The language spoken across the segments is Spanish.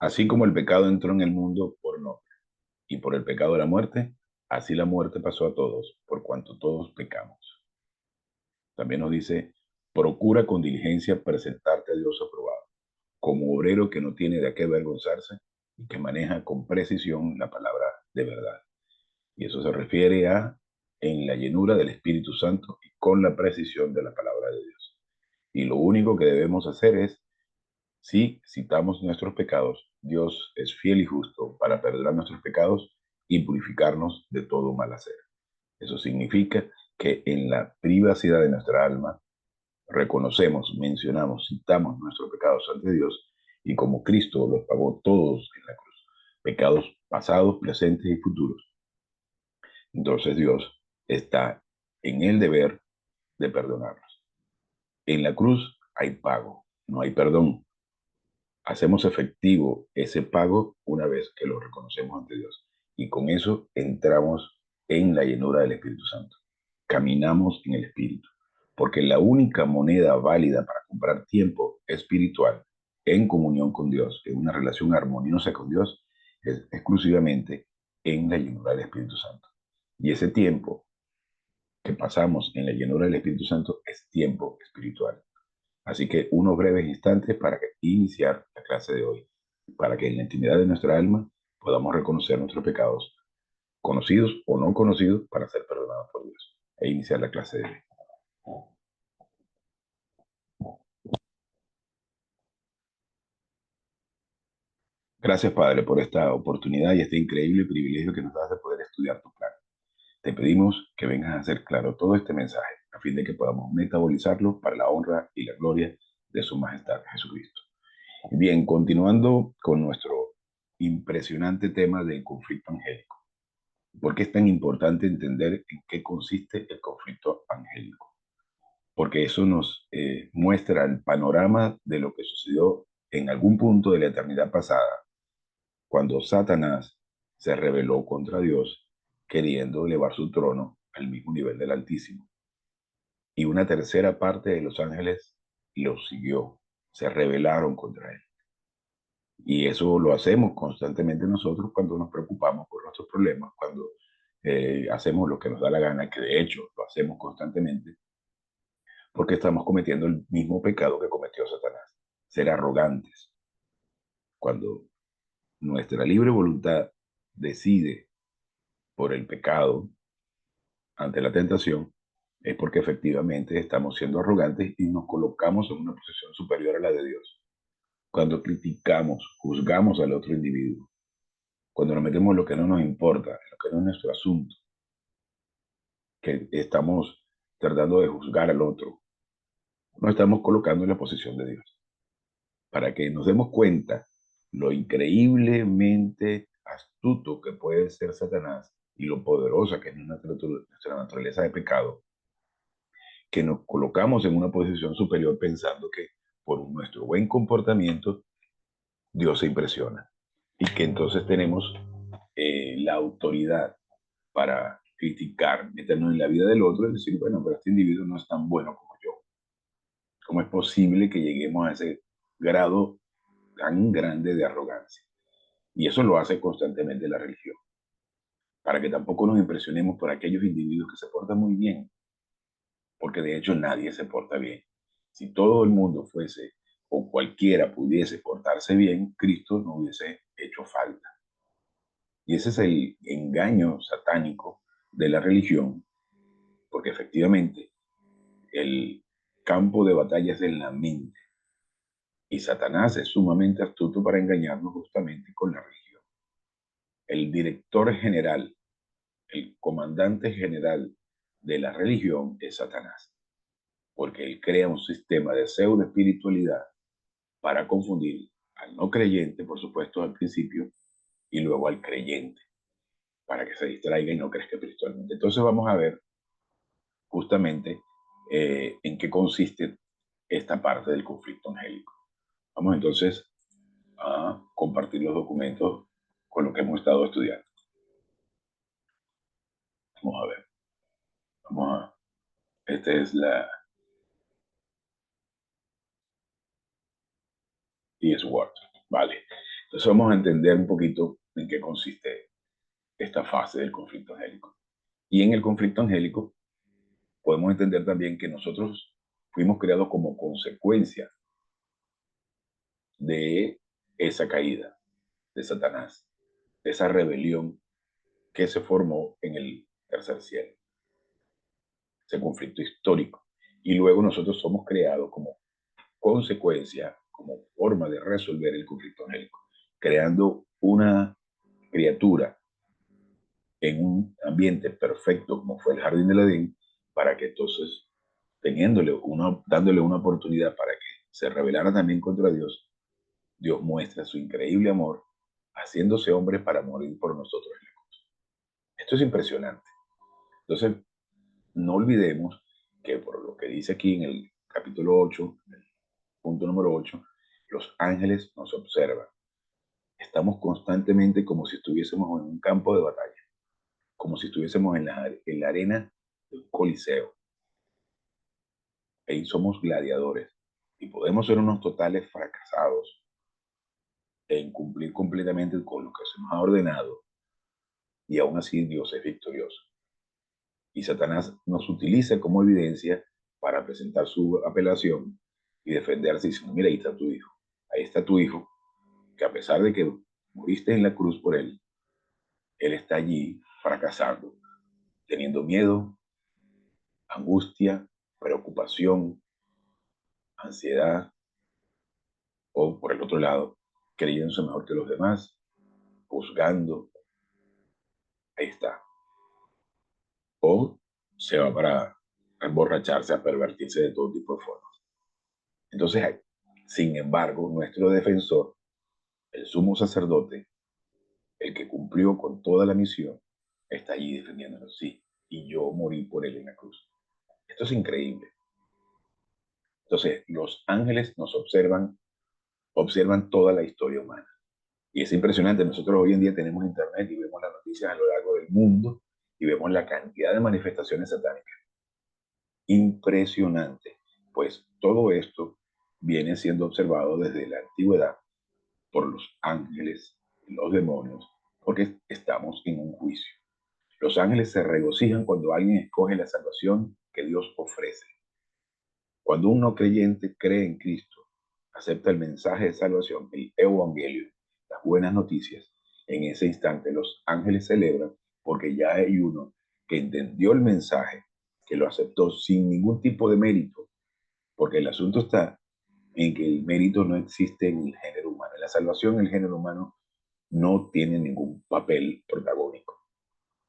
Así como el pecado entró en el mundo por no, y por el pecado de la muerte, así la muerte pasó a todos, por cuanto todos pecamos. También nos dice, procura con diligencia presentarte a Dios aprobado, como obrero que no tiene de qué avergonzarse y que maneja con precisión la palabra de verdad. Y eso se refiere a en la llenura del Espíritu Santo y con la precisión de la palabra de Dios. Y lo único que debemos hacer es, si citamos nuestros pecados, Dios es fiel y justo para perdonar nuestros pecados y purificarnos de todo mal hacer. Eso significa que en la privacidad de nuestra alma reconocemos, mencionamos, citamos nuestros pecados ante Dios y como Cristo los pagó todos en la cruz, pecados pasados, presentes y futuros. Entonces Dios está en el deber de perdonarnos. En la cruz hay pago, no hay perdón. Hacemos efectivo ese pago una vez que lo reconocemos ante Dios. Y con eso entramos en la llenura del Espíritu Santo. Caminamos en el Espíritu. Porque la única moneda válida para comprar tiempo espiritual en comunión con Dios, en una relación armoniosa con Dios, es exclusivamente en la llenura del Espíritu Santo. Y ese tiempo que pasamos en la llenura del Espíritu Santo es tiempo espiritual. Así que unos breves instantes para iniciar la clase de hoy, para que en la intimidad de nuestra alma podamos reconocer nuestros pecados, conocidos o no conocidos, para ser perdonados por Dios, e iniciar la clase de hoy. Gracias, Padre, por esta oportunidad y este increíble privilegio que nos das de poder estudiar tu plan. Te pedimos que vengas a hacer claro todo este mensaje, a fin de que podamos metabolizarlo para la honra y la gloria de su majestad Jesucristo. Bien, continuando con nuestro impresionante tema del conflicto angélico. ¿Por qué es tan importante entender en qué consiste el conflicto angélico? Porque eso nos muestra el panorama de lo que sucedió en algún punto de la eternidad pasada, cuando Satanás se rebeló contra Dios, queriendo elevar su trono al mismo nivel del Altísimo. Y una tercera parte de los ángeles lo siguió, se rebelaron contra él. Y eso lo hacemos constantemente nosotros cuando nos preocupamos por nuestros problemas, cuando hacemos lo que nos da la gana, que de hecho lo hacemos constantemente, porque estamos cometiendo el mismo pecado que cometió Satanás, ser arrogantes. Cuando nuestra libre voluntad decide por el pecado ante la tentación, es porque efectivamente estamos siendo arrogantes y nos colocamos en una posición superior a la de Dios. Cuando criticamos, juzgamos al otro individuo, cuando nos metemos en lo que no nos importa, en lo que no es nuestro asunto, que estamos tratando de juzgar al otro, nos estamos colocando en la posición de Dios. Para que nos demos cuenta lo increíblemente astuto que puede ser Satanás y lo poderosa que es nuestra naturaleza de pecado, que nos colocamos en una posición superior pensando que por nuestro buen comportamiento Dios se impresiona y que entonces tenemos la autoridad para criticar, meternos en la vida del otro y decir, bueno, pero este individuo no es tan bueno como yo. ¿Cómo es posible que lleguemos a ese grado tan grande de arrogancia? Y eso lo hace constantemente la religión, para que tampoco nos impresionemos por aquellos individuos que se portan muy bien, porque de hecho nadie se porta bien. Si todo el mundo fuese o cualquiera pudiese portarse bien, Cristo no hubiese hecho falta. Y ese es el engaño satánico de la religión, porque efectivamente el campo de batalla es en la mente. Y Satanás es sumamente astuto para engañarnos justamente con la religión. El director general, el comandante general de la religión es Satanás, porque él crea un sistema de pseudo espiritualidad para confundir al no creyente, por supuesto, al principio, y luego al creyente, para que se distraiga y no crezca espiritualmente. Entonces vamos a ver justamente en qué consiste esta parte del conflicto angélico. Vamos entonces a compartir los documentos con lo que hemos estado estudiando. Vamos a ver. Vamos a, esta es la ES Word. Vale. Entonces vamos a entender un poquito en qué consiste esta fase del conflicto angélico. Y en el conflicto angélico podemos entender también que nosotros fuimos creados como consecuencia de esa caída de Satanás, de esa rebelión que se formó en el tercer cielo, ese conflicto histórico. Y luego nosotros somos creados como consecuencia, como forma de resolver el conflicto angélico, creando una criatura en un ambiente perfecto como fue el jardín del Edén, para que entonces, dándole una oportunidad para que se rebelara también contra Dios, Dios muestra su increíble amor haciéndose hombre para morir por nosotros. Esto es impresionante. Entonces, no olvidemos que por lo que dice aquí en el capítulo 8, el punto número 8, los ángeles nos observan. Estamos constantemente como si estuviésemos en un campo de batalla, como si estuviésemos en la arena del Coliseo. Ahí somos gladiadores y podemos ser unos totales fracasados en cumplir completamente con lo que se nos ha ordenado, y aún así Dios es victorioso. Y Satanás nos utiliza como evidencia para presentar su apelación y defenderse diciendo, mira, ahí está tu hijo, que a pesar de que moriste en la cruz por él está allí fracasando, teniendo miedo, angustia, preocupación, ansiedad, o por el otro lado, creyéndose mejor que los demás, juzgando, ahí está. O se va para emborracharse, a pervertirse de todo tipo de formas. Entonces, sin embargo, nuestro defensor, el sumo sacerdote, el que cumplió con toda la misión, está allí defendiéndonos, sí, y yo morí por él en la cruz. Esto es increíble. Entonces, los ángeles nos observan toda la historia humana. Y es impresionante, nosotros hoy en día tenemos internet y vemos las noticias a lo largo del mundo y vemos la cantidad de manifestaciones satánicas. Impresionante, pues todo esto viene siendo observado desde la antigüedad por los ángeles, los demonios, porque estamos en un juicio. Los ángeles se regocijan cuando alguien escoge la salvación que Dios ofrece. Cuando un no creyente cree en Cristo, acepta el mensaje de salvación, el evangelio, las buenas noticias, en ese instante los ángeles celebran porque ya hay uno que entendió el mensaje, que lo aceptó sin ningún tipo de mérito, porque el asunto está en que el mérito no existe en el género humano. En la salvación el género humano no tiene ningún papel protagónico.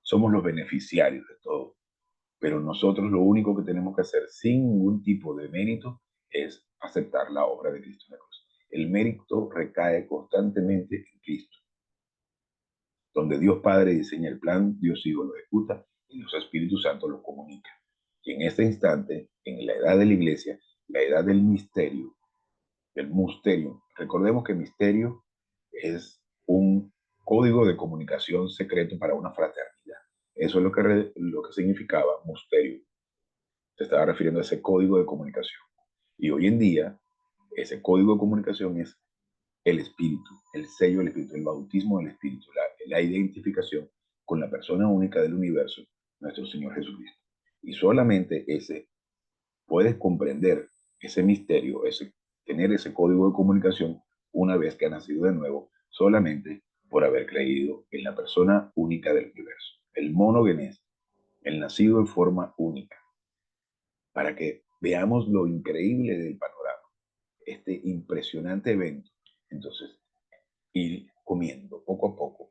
Somos los beneficiarios de todo. Pero nosotros lo único que tenemos que hacer sin ningún tipo de mérito es aceptar la obra de Cristo en la cruz. El mérito recae constantemente en Cristo. Donde Dios Padre diseña el plan, Dios Hijo lo ejecuta y los Espíritus Santos lo comunican. Y en este instante, en la edad de la iglesia, la edad del misterio, recordemos que misterio es un código de comunicación secreto para una fraternidad. Eso es lo que significaba misterio. Se estaba refiriendo a ese código de comunicación. Y hoy en día, ese código de comunicación es el espíritu, el sello del espíritu, el bautismo del espíritu, la identificación con la persona única del universo, nuestro Señor Jesucristo. Y solamente ese, puedes comprender ese misterio, tener ese código de comunicación una vez que ha nacido de nuevo, solamente por haber creído en la persona única del universo, el monogenes, el nacido en forma única, para que veamos lo increíble del panorama, este impresionante evento. Entonces, ir comiendo poco a poco,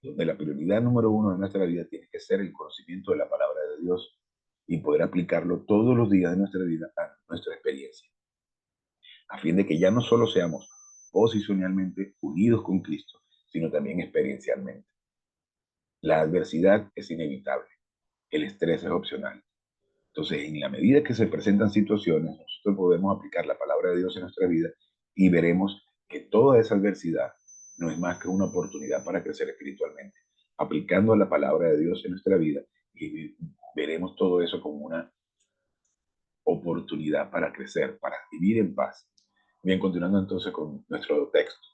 donde la prioridad número uno de nuestra vida tiene que ser el conocimiento de la palabra de Dios y poder aplicarlo todos los días de nuestra vida a nuestra experiencia, a fin de que ya no solo seamos posicionalmente unidos con Cristo, sino también experiencialmente. La adversidad es inevitable, el estrés es opcional. Entonces, en la medida que se presentan situaciones, nosotros podemos aplicar la palabra de Dios en nuestra vida y veremos que toda esa adversidad no es más que una oportunidad para crecer espiritualmente. Aplicando la palabra de Dios en nuestra vida y veremos todo eso como una oportunidad para crecer, para vivir en paz. Bien, continuando entonces con nuestro texto.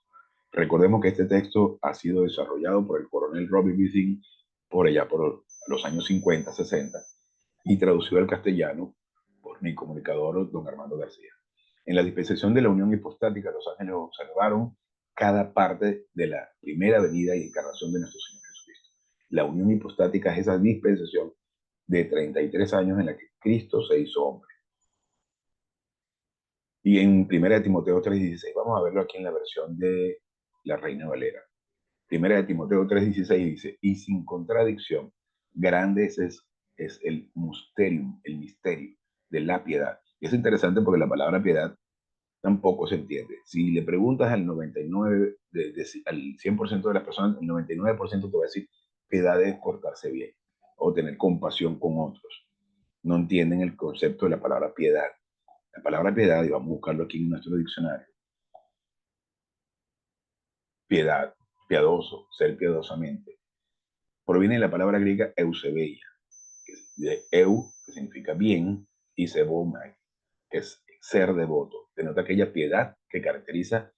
Recordemos que este texto ha sido desarrollado por el coronel Robert Bithing por allá por los años 50, 60 y traducido al castellano por mi comunicador don Armando García. En la dispensación de la unión hipostática, los ángeles observaron cada parte de la primera venida y encarnación de nuestro Señor Jesucristo. La unión hipostática es esa dispensación de 33 años en la que Cristo se hizo hombre. Y en 1 Timoteo 3:16, vamos a verlo aquí en la versión de la Reina Valera. 1 Timoteo 3:16 dice, y sin contradicción, grande es el mysterium, el misterio de la piedad. Y es interesante porque la palabra piedad tampoco se entiende. Si le preguntas al 99, al 100% de las personas, el 99% te va a decir piedad es portarse bien o tener compasión con otros. No entienden el concepto de la palabra piedad. La palabra piedad, y vamos a buscarlo aquí en nuestro diccionario, piedad, piadoso, ser piadosamente, proviene de la palabra griega eusebeia, que es de eu, que significa bien, y sebomai, que es ser devoto. Denota aquella piedad que caracterizada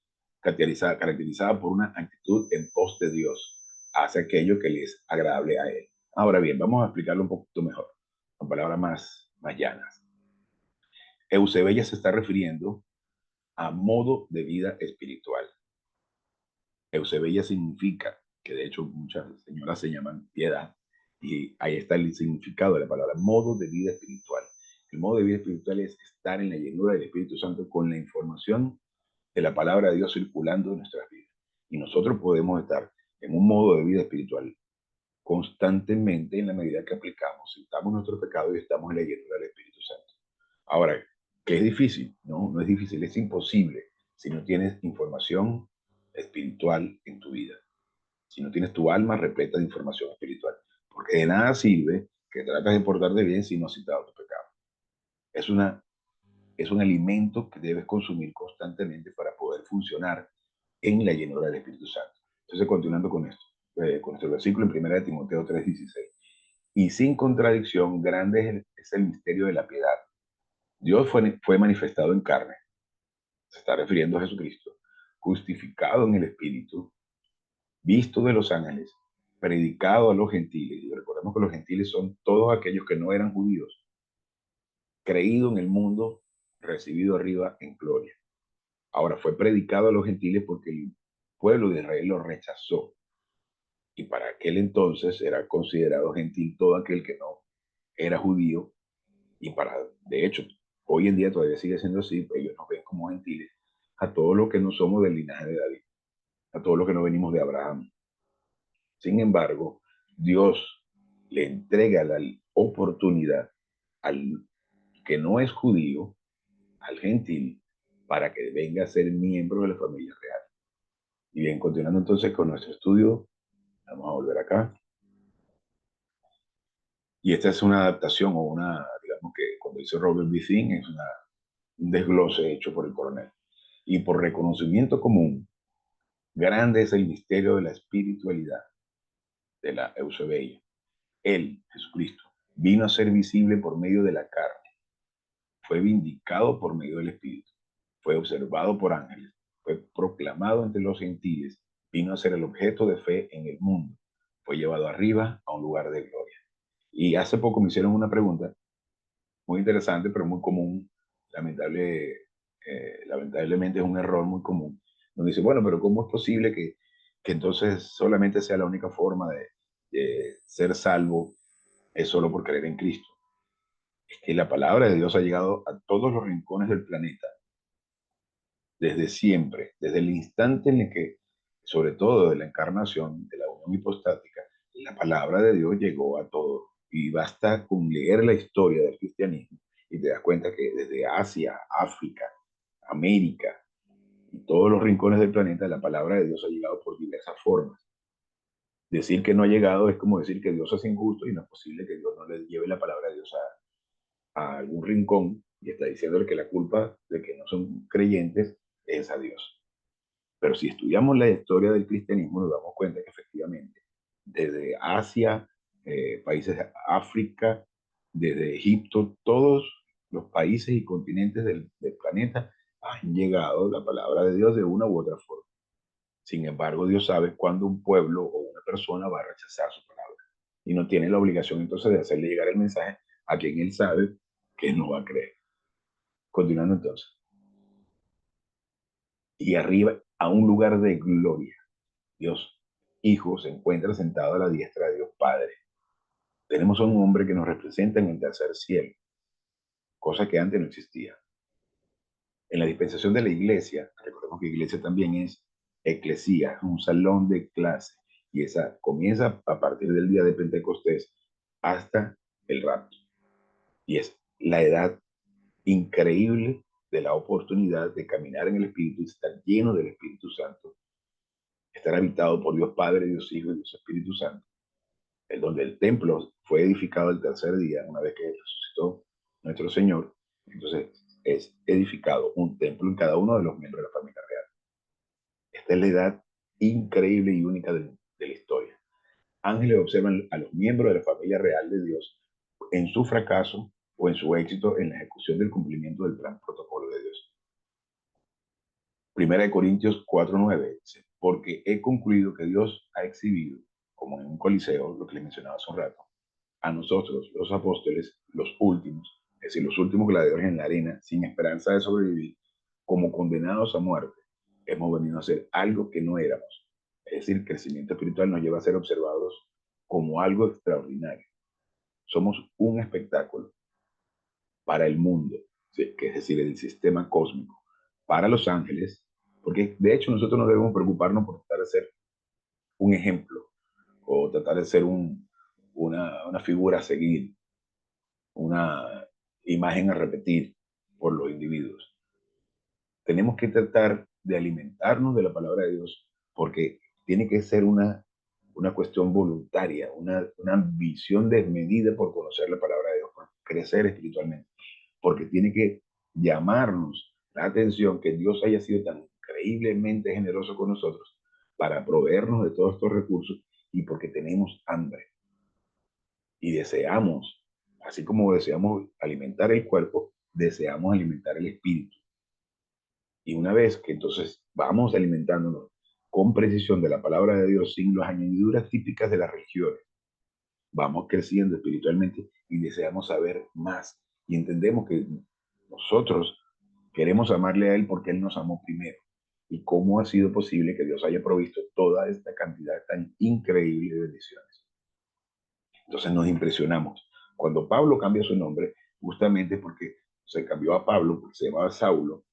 por una actitud en pos de Dios, hace aquello que le es agradable a Él. Ahora bien, vamos a explicarlo un poquito mejor, con palabras más llanas. Eusebia se está refiriendo a modo de vida espiritual. Eusebia significa, que de hecho muchas señoras se llaman piedad, y ahí está el significado de la palabra, modo de vida espiritual. El modo de vida espiritual es estar en la llenura del Espíritu Santo con la información de la palabra de Dios circulando en nuestras vidas. Y nosotros podemos estar en un modo de vida espiritual constantemente en la medida que aplicamos, citamos nuestro pecado y estamos en la llenura del Espíritu Santo. Ahora, ¿qué es difícil? No, no es difícil, es imposible si no tienes información espiritual en tu vida, si no tienes tu alma repleta de información espiritual, porque de nada sirve que trates de portarte bien si no has citado tu pecado. Es, una, es un alimento que debes consumir constantemente para poder funcionar en la llenura del Espíritu Santo. Entonces, continuando con esto, con nuestro versículo en 1 Timoteo 3:16. Y sin contradicción, grande es el misterio de la piedad. Dios fue manifestado en carne, se está refiriendo a Jesucristo, justificado en el Espíritu, visto de los ángeles, predicado a los gentiles. Y recordemos que los gentiles son todos aquellos que no eran judíos, creído en el mundo, recibido arriba en gloria. Ahora fue predicado a los gentiles porque el pueblo de Israel lo rechazó. Y para aquel entonces era considerado gentil todo aquel que no era judío. Y de hecho, hoy en día todavía sigue siendo así, ellos nos ven como gentiles a todos los que no somos del linaje de David, a todos los que no venimos de Abraham. Sin embargo, Dios le entrega la oportunidad al que no es judío, al gentil, para que venga a ser miembro de la familia real. Y bien, continuando entonces con nuestro estudio, vamos a volver acá. Y esta es una adaptación o digamos que cuando dice Robert B. Thing, es un desglose hecho por el coronel. Y por reconocimiento común, grande es el misterio de la espiritualidad de la Eusebia. Él, Jesucristo, vino a ser visible por medio de la carne, fue vindicado por medio del Espíritu, fue observado por ángeles, fue proclamado entre los gentiles, vino a ser el objeto de fe en el mundo, fue llevado arriba a un lugar de gloria. Y hace poco me hicieron una pregunta muy interesante, pero muy común, lamentablemente es un error muy común. Nos dice, bueno, pero ¿cómo es posible que entonces solamente sea la única forma de ser salvo es solo por creer en Cristo? Es que la palabra de Dios ha llegado a todos los rincones del planeta, desde siempre, desde el instante en el que, sobre todo de la encarnación, de la unión hipostática, la palabra de Dios llegó a todo. Y basta con leer la historia del cristianismo y te das cuenta que desde Asia, África, América y todos los rincones del planeta, la palabra de Dios ha llegado por diversas formas. Decir que no ha llegado es como decir que Dios es injusto y no es posible que Dios no le lleve la palabra de Dios a algún rincón y está diciéndole que la culpa de que no son creyentes es a Dios. Pero si estudiamos la historia del cristianismo, nos damos cuenta que efectivamente, desde Asia, países de África, desde Egipto, todos los países y continentes del planeta han llegado la palabra de Dios de una u otra forma. Sin embargo, Dios sabe cuándo un pueblo o una persona va a rechazar su palabra. Y no tiene la obligación entonces de hacerle llegar el mensaje a quien él sabe que no va a creer. Continuando entonces. Y arriba, a un lugar de gloria, Dios Hijo se encuentra sentado a la diestra de Dios Padre. Tenemos a un hombre que nos representa en el tercer cielo, cosa que antes no existía. En la dispensación de la iglesia, recordemos que iglesia también es eclesía, un salón de clase, y esa comienza a partir del día de Pentecostés hasta el rapto. Y es la edad increíble de la oportunidad de caminar en el Espíritu, estar lleno del Espíritu Santo, estar habitado por Dios Padre, Dios Hijo y Dios Espíritu Santo, en donde el templo fue edificado el tercer día, una vez que resucitó nuestro Señor. Entonces es edificado un templo en cada uno de los miembros de la familia real. Esta es la edad increíble y única de la historia. Ángeles observan a los miembros de la familia real de Dios en su fracaso o en su éxito en la ejecución del cumplimiento del plan protocolo de Dios. Primera de Corintios 4:9 dice, porque he concluido que Dios ha exhibido, como en un coliseo, lo que les mencionaba hace un rato, a nosotros, los apóstoles, los últimos, es decir, los últimos gladiadores en la arena, sin esperanza de sobrevivir, como condenados a muerte, hemos venido a hacer algo que no éramos. Es decir, el crecimiento espiritual nos lleva a ser observados como algo extraordinario. Somos un espectáculo para el mundo, ¿sí? Que es decir, el sistema cósmico, para los ángeles, porque de hecho nosotros no debemos preocuparnos por tratar de ser un ejemplo o tratar de ser una figura a seguir, una imagen a repetir por los individuos. Tenemos que tratar de alimentarnos de la palabra de Dios porque tiene que ser una cuestión voluntaria, una visión desmedida por conocer la palabra de Dios, por crecer espiritualmente, porque tiene que llamarnos la atención que Dios haya sido tan increíblemente generoso con nosotros para proveernos de todos estos recursos y porque tenemos hambre y deseamos, así como deseamos alimentar el cuerpo, deseamos alimentar el espíritu. Y una vez que entonces vamos alimentándonos con precisión de la palabra de Dios sin las añadiduras típicas de las religiones, vamos creciendo espiritualmente y deseamos saber más. Y entendemos que nosotros queremos amarle a Él porque Él nos amó primero. Y cómo ha sido posible que Dios haya provisto toda esta cantidad tan increíble de bendiciones. Entonces nos impresionamos. Cuando Pablo cambia su nombre, justamente porque se cambió a Pablo, porque se llamaba Saulo,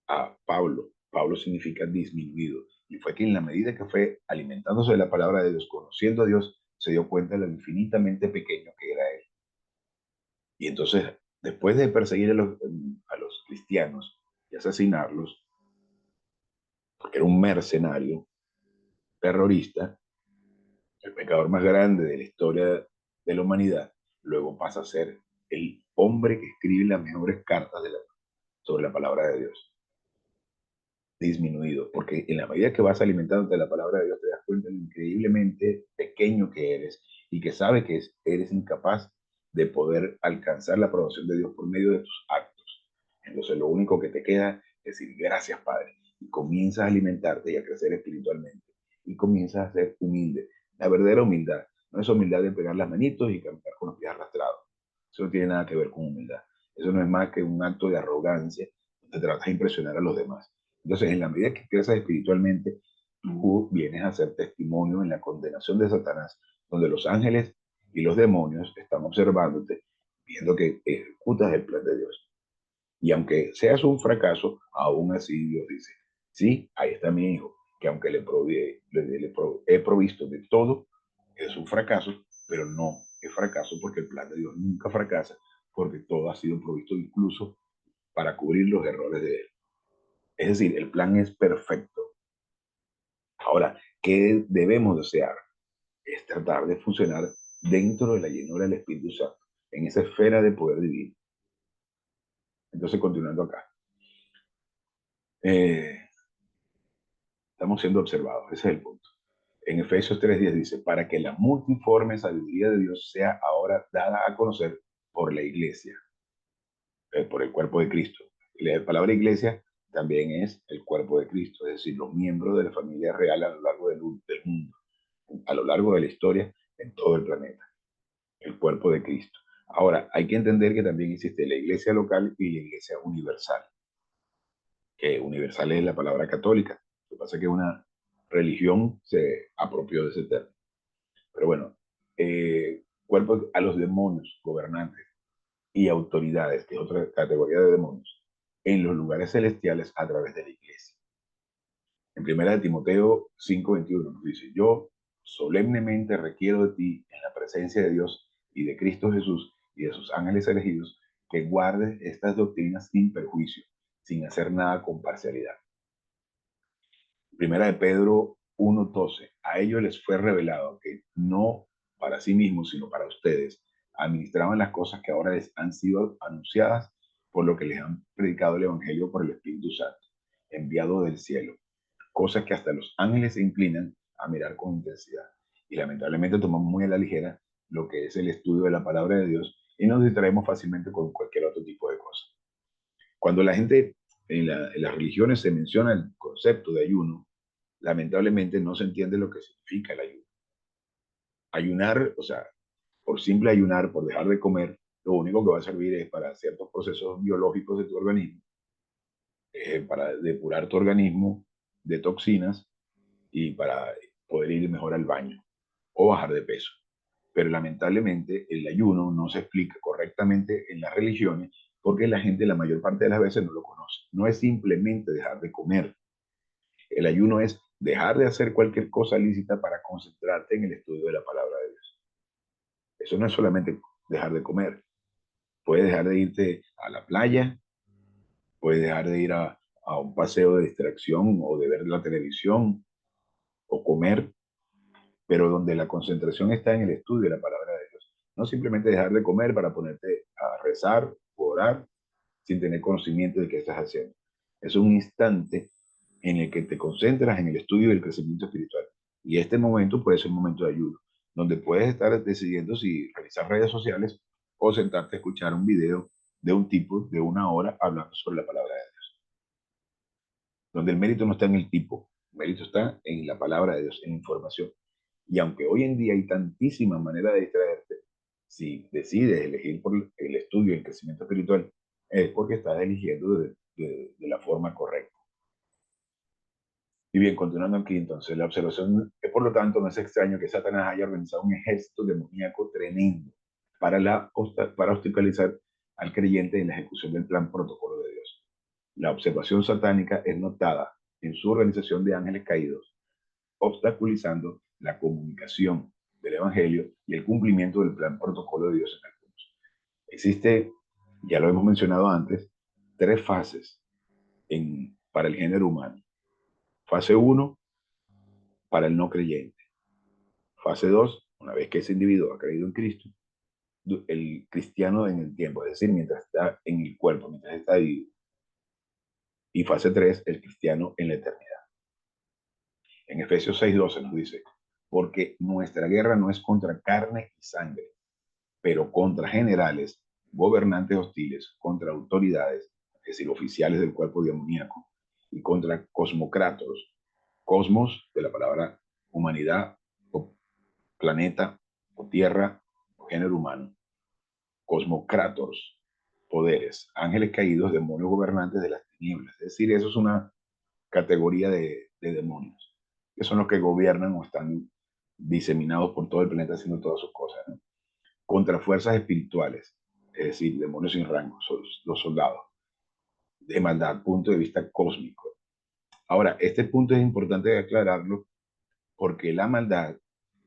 a Pablo. Pablo significa disminuido. Y fue que en la medida que fue alimentándose de la palabra de Dios, conociendo a Dios, se dio cuenta de lo infinitamente pequeño que era Él. Y entonces, después de perseguir a los cristianos y asesinarlos, porque era un mercenario, terrorista, el pecador más grande de la historia de la humanidad, luego pasa a ser el hombre que escribe las mejores cartas sobre la palabra de Dios. Disminuido, porque en la medida que vas alimentándote de la palabra de Dios te das cuenta de lo increíblemente pequeño que eres y que sabes que eres incapaz de poder alcanzar la aprobación de Dios por medio de tus actos. Entonces lo único que te queda es decir gracias Padre y comienzas a alimentarte y a crecer espiritualmente y comienzas a ser humilde. La verdadera humildad no es humildad de pegar las manitos y caminar con los pies arrastrados. Eso no tiene nada que ver con humildad. Eso no es más que un acto de arrogancia donde tratas de impresionar a los demás. Entonces, en la medida que creces espiritualmente, tú vienes a ser testimonio en la condenación de Satanás, donde los ángeles y los demonios están observándote, viendo que ejecutas el plan de Dios. Y aunque seas un fracaso, aún así Dios dice, sí, ahí está mi hijo, que aunque he provisto de todo, es un fracaso, pero no es fracaso porque el plan de Dios nunca fracasa, porque todo ha sido provisto incluso para cubrir los errores de él. Es decir, el plan es perfecto. Ahora, ¿qué debemos desear? Es tratar de funcionar dentro de la llenura del Espíritu Santo, en esa esfera de poder divino. Entonces, continuando acá. Eh, estamos siendo observados, ese es el punto. En Efesios 3:10 dice, para que la multiforme sabiduría de Dios sea ahora dada a conocer por la iglesia, por el cuerpo de Cristo. La palabra iglesia también es el cuerpo de Cristo, es decir, los miembros de la familia real a lo largo del mundo, a lo largo de la historia, en todo el planeta, el cuerpo de Cristo. Ahora, hay que entender que también existe la iglesia local y la iglesia universal, que universal es la palabra católica. Lo que pasa es que una religión se apropió de ese término. Pero bueno, cuerpo a los demonios, gobernantes y autoridades, que es otra categoría de demonios, en los lugares celestiales a través de la iglesia. En primera de Timoteo 5:21 nos dice, yo solemnemente requiero de ti en la presencia de Dios y de Cristo Jesús y de sus ángeles elegidos, que guardes estas doctrinas sin perjuicio, sin hacer nada con parcialidad. Primera de Pedro 1:12, a ellos les fue revelado que no para sí mismos, sino para ustedes, administraban las cosas que ahora les han sido anunciadas por lo que les han predicado el Evangelio por el Espíritu Santo, enviado del cielo, cosas que hasta los ángeles se inclinan a mirar con intensidad. Y lamentablemente tomamos muy a la ligera lo que es el estudio de la palabra de Dios y nos distraemos fácilmente con cualquier otro tipo de cosas. Cuando la gente en las religiones se menciona el concepto de ayuno, lamentablemente no se entiende lo que significa el ayuno. Ayunar, o sea, por simple ayunar, por dejar de comer, lo único que va a servir es para ciertos procesos biológicos de tu organismo, para depurar tu organismo de toxinas y para poder ir mejor al baño o bajar de peso. Pero lamentablemente el ayuno no se explica correctamente en las religiones porque la gente la mayor parte de las veces no lo conoce. No es simplemente dejar de comer. El ayuno es dejar de hacer cualquier cosa lícita para concentrarte en el estudio de la palabra de Dios. Eso no es solamente dejar de comer. Puedes dejar de irte a la playa, puedes dejar de ir a un paseo de distracción o de ver la televisión o comer, pero donde la concentración está en el estudio de la palabra de Dios. No simplemente dejar de comer para ponerte a rezar o orar sin tener conocimiento de qué estás haciendo. Es un instante en el que te concentras en el estudio y el crecimiento espiritual. Y este momento puede ser un momento de ayuno, donde puedes estar decidiendo si realizar redes sociales o sentarte a escuchar un video de un tipo de 1 hora hablando sobre la palabra de Dios. Donde el mérito no está en el tipo, el mérito está en la palabra de Dios, en información. Y aunque hoy en día hay tantísimas maneras de distraerte, si decides elegir por el estudio y el crecimiento espiritual, es porque estás eligiendo de la forma correcta. Y bien, continuando aquí, entonces, la observación es, por lo tanto, no es extraño que Satanás haya organizado un ejército demoníaco tremendo para obstaculizar al creyente en la ejecución del plan protocolo de Dios. La observación satánica es notada en su organización de ángeles caídos, obstaculizando la comunicación del Evangelio y el cumplimiento del plan protocolo de Dios en algunos. Existe, ya lo hemos mencionado antes, 3 fases para el género humano. Fase 1, para el no creyente. Fase 2, una vez que ese individuo ha creído en Cristo, el cristiano en el tiempo, es decir, mientras está en el cuerpo, mientras está vivo. Y fase 3, el cristiano en la eternidad. En Efesios 6:12 nos dice, porque nuestra guerra no es contra carne y sangre, pero contra generales, gobernantes hostiles, contra autoridades, es decir, oficiales del cuerpo demoníaco, y contra cosmocratos, cosmos de la palabra humanidad o planeta o tierra o género humano, cosmocratos, poderes, ángeles caídos, demonios gobernantes de las tinieblas. Es decir, eso es una categoría de demonios, que son los que gobiernan o están diseminados por todo el planeta haciendo todas sus cosas, ¿no? Contra fuerzas espirituales, es decir, demonios sin rango, son los soldados, de maldad, punto de vista cósmico. Ahora, este punto es importante aclararlo porque la maldad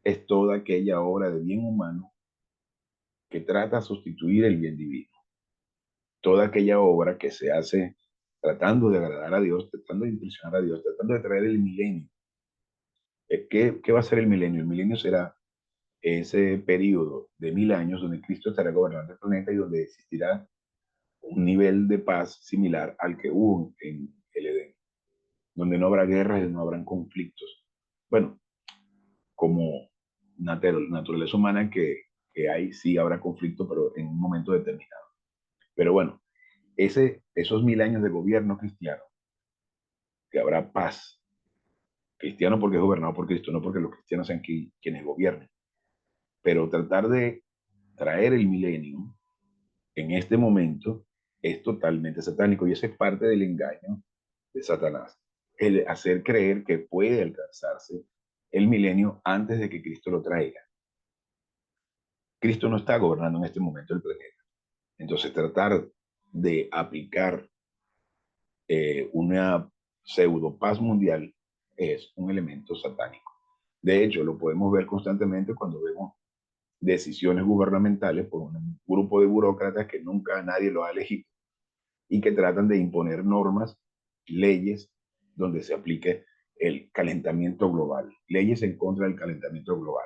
es toda aquella obra de bien humano que trata de sustituir el bien divino. Toda aquella obra que se hace tratando de agradar a Dios, tratando de impresionar a Dios, tratando de traer el milenio. ¿Qué va a ser el milenio? El milenio será ese periodo de 1000 años donde Cristo estará gobernando el planeta y donde existirá un nivel de paz similar al que hubo en el Edén, donde no habrá guerras y no habrán conflictos. Bueno, como naturaleza humana que hay, sí habrá conflicto, pero en un momento determinado. Pero bueno, esos 1000 años de gobierno cristiano que habrá paz. Cristiano porque es gobernado por Cristo, no porque los cristianos sean quienes gobiernen. Pero tratar de traer el milenio en este momento es totalmente satánico y ese es parte del engaño de Satanás. El hacer creer que puede alcanzarse el milenio antes de que Cristo lo traiga. Cristo no está gobernando en este momento el planeta. Entonces tratar de aplicar una pseudo paz mundial es un elemento satánico. De hecho, lo podemos ver constantemente cuando vemos decisiones gubernamentales por un grupo de burócratas que nunca nadie lo ha elegido y que tratan de imponer normas, leyes donde se aplique el calentamiento global, leyes en contra del calentamiento global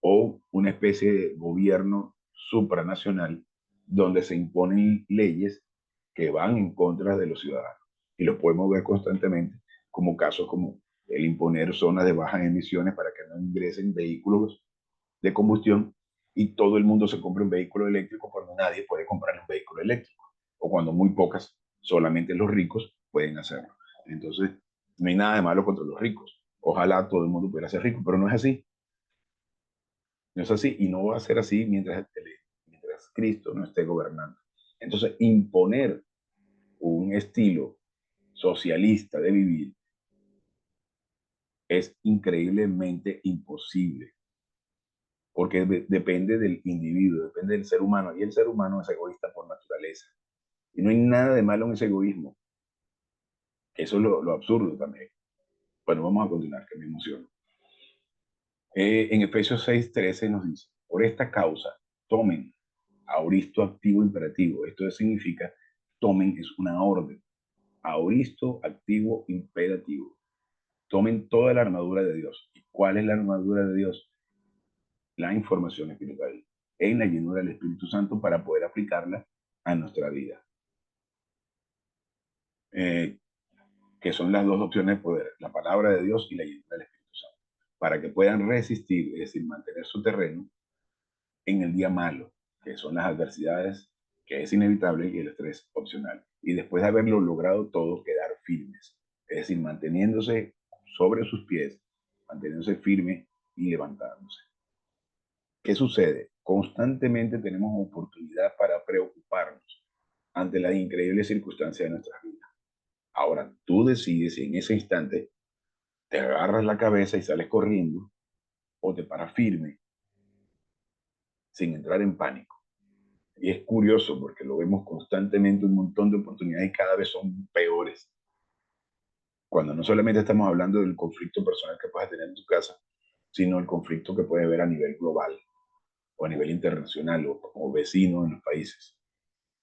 o una especie de gobierno supranacional donde se imponen leyes que van en contra de los ciudadanos. Y los podemos ver constantemente como casos como el imponer zonas de bajas emisiones para que no ingresen vehículos de combustión y todo el mundo se compra un vehículo eléctrico cuando nadie puede comprar un vehículo eléctrico o cuando muy pocas, solamente los ricos pueden hacerlo. Entonces, no hay nada de malo contra los ricos. Ojalá todo el mundo pudiera ser rico, pero no es así. No es así y no va a ser así mientras Cristo no esté gobernando. Entonces, imponer un estilo socialista de vivir es increíblemente imposible, porque depende del individuo, depende del ser humano, y el ser humano es egoísta por naturaleza. Y no hay nada de malo en ese egoísmo. Eso es lo absurdo también. Bueno, vamos a continuar, que me emociono. En Efesios 6:13 nos dice, por esta causa, tomen auristo activo imperativo. Esto significa, tomen es una orden. Auristo activo imperativo. Tomen toda la armadura de Dios. ¿Y cuál es la armadura de Dios? La información espiritual en la llenura del Espíritu Santo para poder aplicarla a nuestra vida. Eh, que son las dos opciones de poder, la palabra de Dios y la llenura del Espíritu Santo, para que puedan resistir, es decir, mantener su terreno en el día malo, que son las adversidades, que es inevitable y el estrés opcional. Y después de haberlo logrado todo, quedar firmes, es decir, manteniéndose sobre sus pies, manteniéndose firme y levantándose. ¿Qué sucede? Constantemente tenemos oportunidad para preocuparnos ante las increíbles circunstancias de nuestras vidas. Ahora, tú decides si en ese instante te agarras la cabeza y sales corriendo o te paras firme sin entrar en pánico. Y es curioso porque lo vemos constantemente, un montón de oportunidades y cada vez son peores. Cuando no solamente estamos hablando del conflicto personal que puedes tener en tu casa, sino el conflicto que puedes ver a nivel global o a nivel internacional o vecino en los países.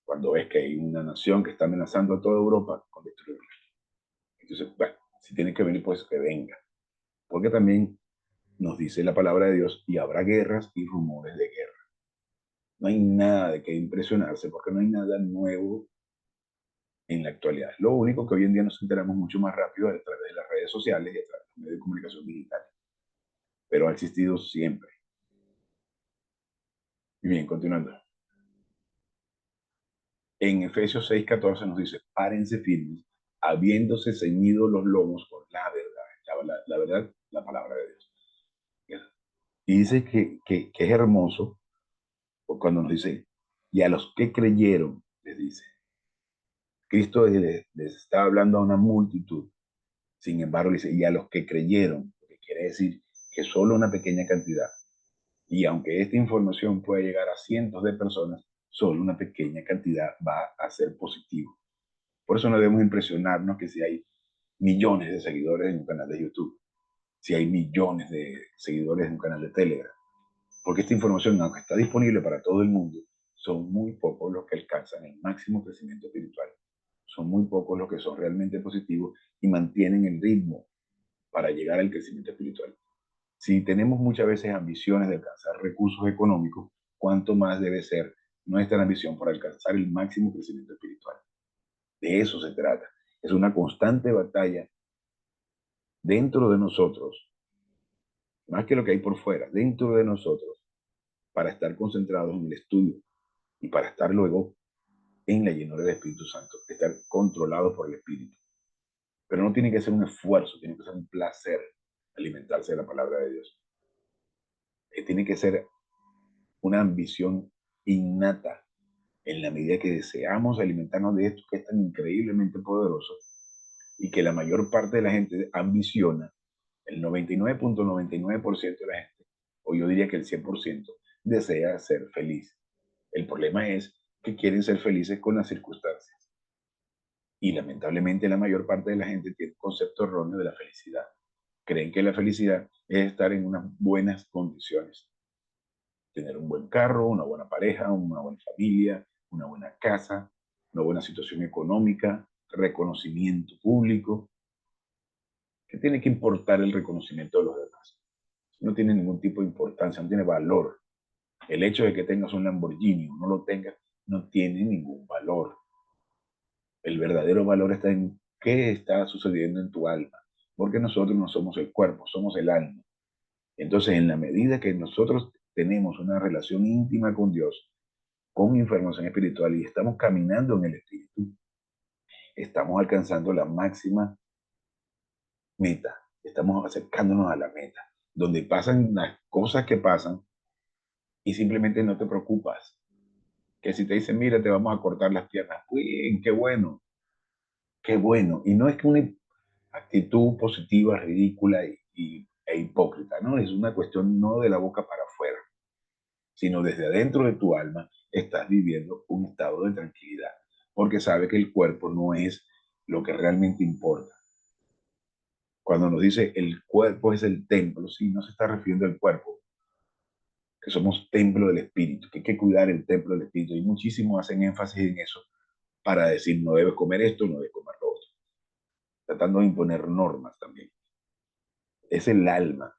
Cuando ves que hay una nación que está amenazando a toda Europa con destruirla. Entonces, bueno, si tiene que venir, pues que venga. Porque también nos dice la palabra de Dios y habrá guerras y rumores de guerra. No hay nada de qué impresionarse porque no hay nada nuevo en la actualidad. Lo único que hoy en día nos enteramos mucho más rápido es a través de las redes sociales y a través de los medios de comunicación digital. Pero ha existido siempre. Y bien, continuando. En Efesios 6:14 nos dice, párense firmes, habiéndose ceñido los lomos con la verdad. La verdad, la palabra de Dios. Y dice que es hermoso cuando nos dice, y a los que creyeron, les dice, Cristo les está hablando a una multitud. Sin embargo, dice, y a los que creyeron, lo que quiere decir que solo una pequeña cantidad. Y aunque esta información puede llegar a cientos de personas, solo una pequeña cantidad va a ser positivo. Por eso no debemos impresionarnos que si hay millones de seguidores en un canal de YouTube, si hay millones de seguidores en un canal de Telegram, porque esta información, aunque está disponible para todo el mundo, son muy pocos los que alcanzan el máximo crecimiento espiritual. Son muy pocos los que son realmente positivos y mantienen el ritmo para llegar al crecimiento espiritual. Si tenemos muchas veces ambiciones de alcanzar recursos económicos, ¿cuánto más debe ser nuestra ambición para alcanzar el máximo crecimiento espiritual? De eso se trata. Es una constante batalla dentro de nosotros, más que lo que hay por fuera, dentro de nosotros, para estar concentrados en el estudio y para estar luego en la llenura del Espíritu Santo, estar controlados por el Espíritu. Pero no tiene que ser un esfuerzo, tiene que ser un placer alimentarse de la palabra de Dios. Tiene que ser una ambición innata en la medida que deseamos alimentarnos de esto que es tan increíblemente poderoso y que la mayor parte de la gente ambiciona, el 99.99% de la gente, o yo diría que el 100%, desea ser feliz. El problema es que quieren ser felices con las circunstancias. Y lamentablemente la mayor parte de la gente tiene un concepto erróneo de la felicidad. Creen que la felicidad es estar en unas buenas condiciones. Tener un buen carro, una buena pareja, una buena familia, una buena casa, una buena situación económica, reconocimiento público. ¿Qué tiene que importar el reconocimiento de los demás? No tiene ningún tipo de importancia, no tiene valor. El hecho de que tengas un Lamborghini o no lo tengas no tiene ningún valor. El verdadero valor está en qué está sucediendo en tu alma, porque nosotros no somos el cuerpo, somos el alma. Entonces, en la medida que nosotros tenemos una relación íntima con Dios, con información espiritual y estamos caminando en el espíritu, estamos alcanzando la máxima meta, estamos acercándonos a la meta, donde pasan las cosas que pasan y simplemente no te preocupas. Que si te dicen, mira, te vamos a cortar las piernas, bien, qué bueno, qué bueno. Y no es que una actitud positiva, ridícula e hipócrita, ¿no? Es una cuestión no de la boca para afuera, sino desde adentro de tu alma estás viviendo un estado de tranquilidad, porque sabe que el cuerpo no es lo que realmente importa. Cuando nos dice el cuerpo es el templo, sí, no se está refiriendo al cuerpo, que somos templo del espíritu, que hay que cuidar el templo del espíritu, y muchísimos hacen énfasis en eso para decir no debes comer esto, no debes comer lo otro, tratando de imponer normas también. Es el alma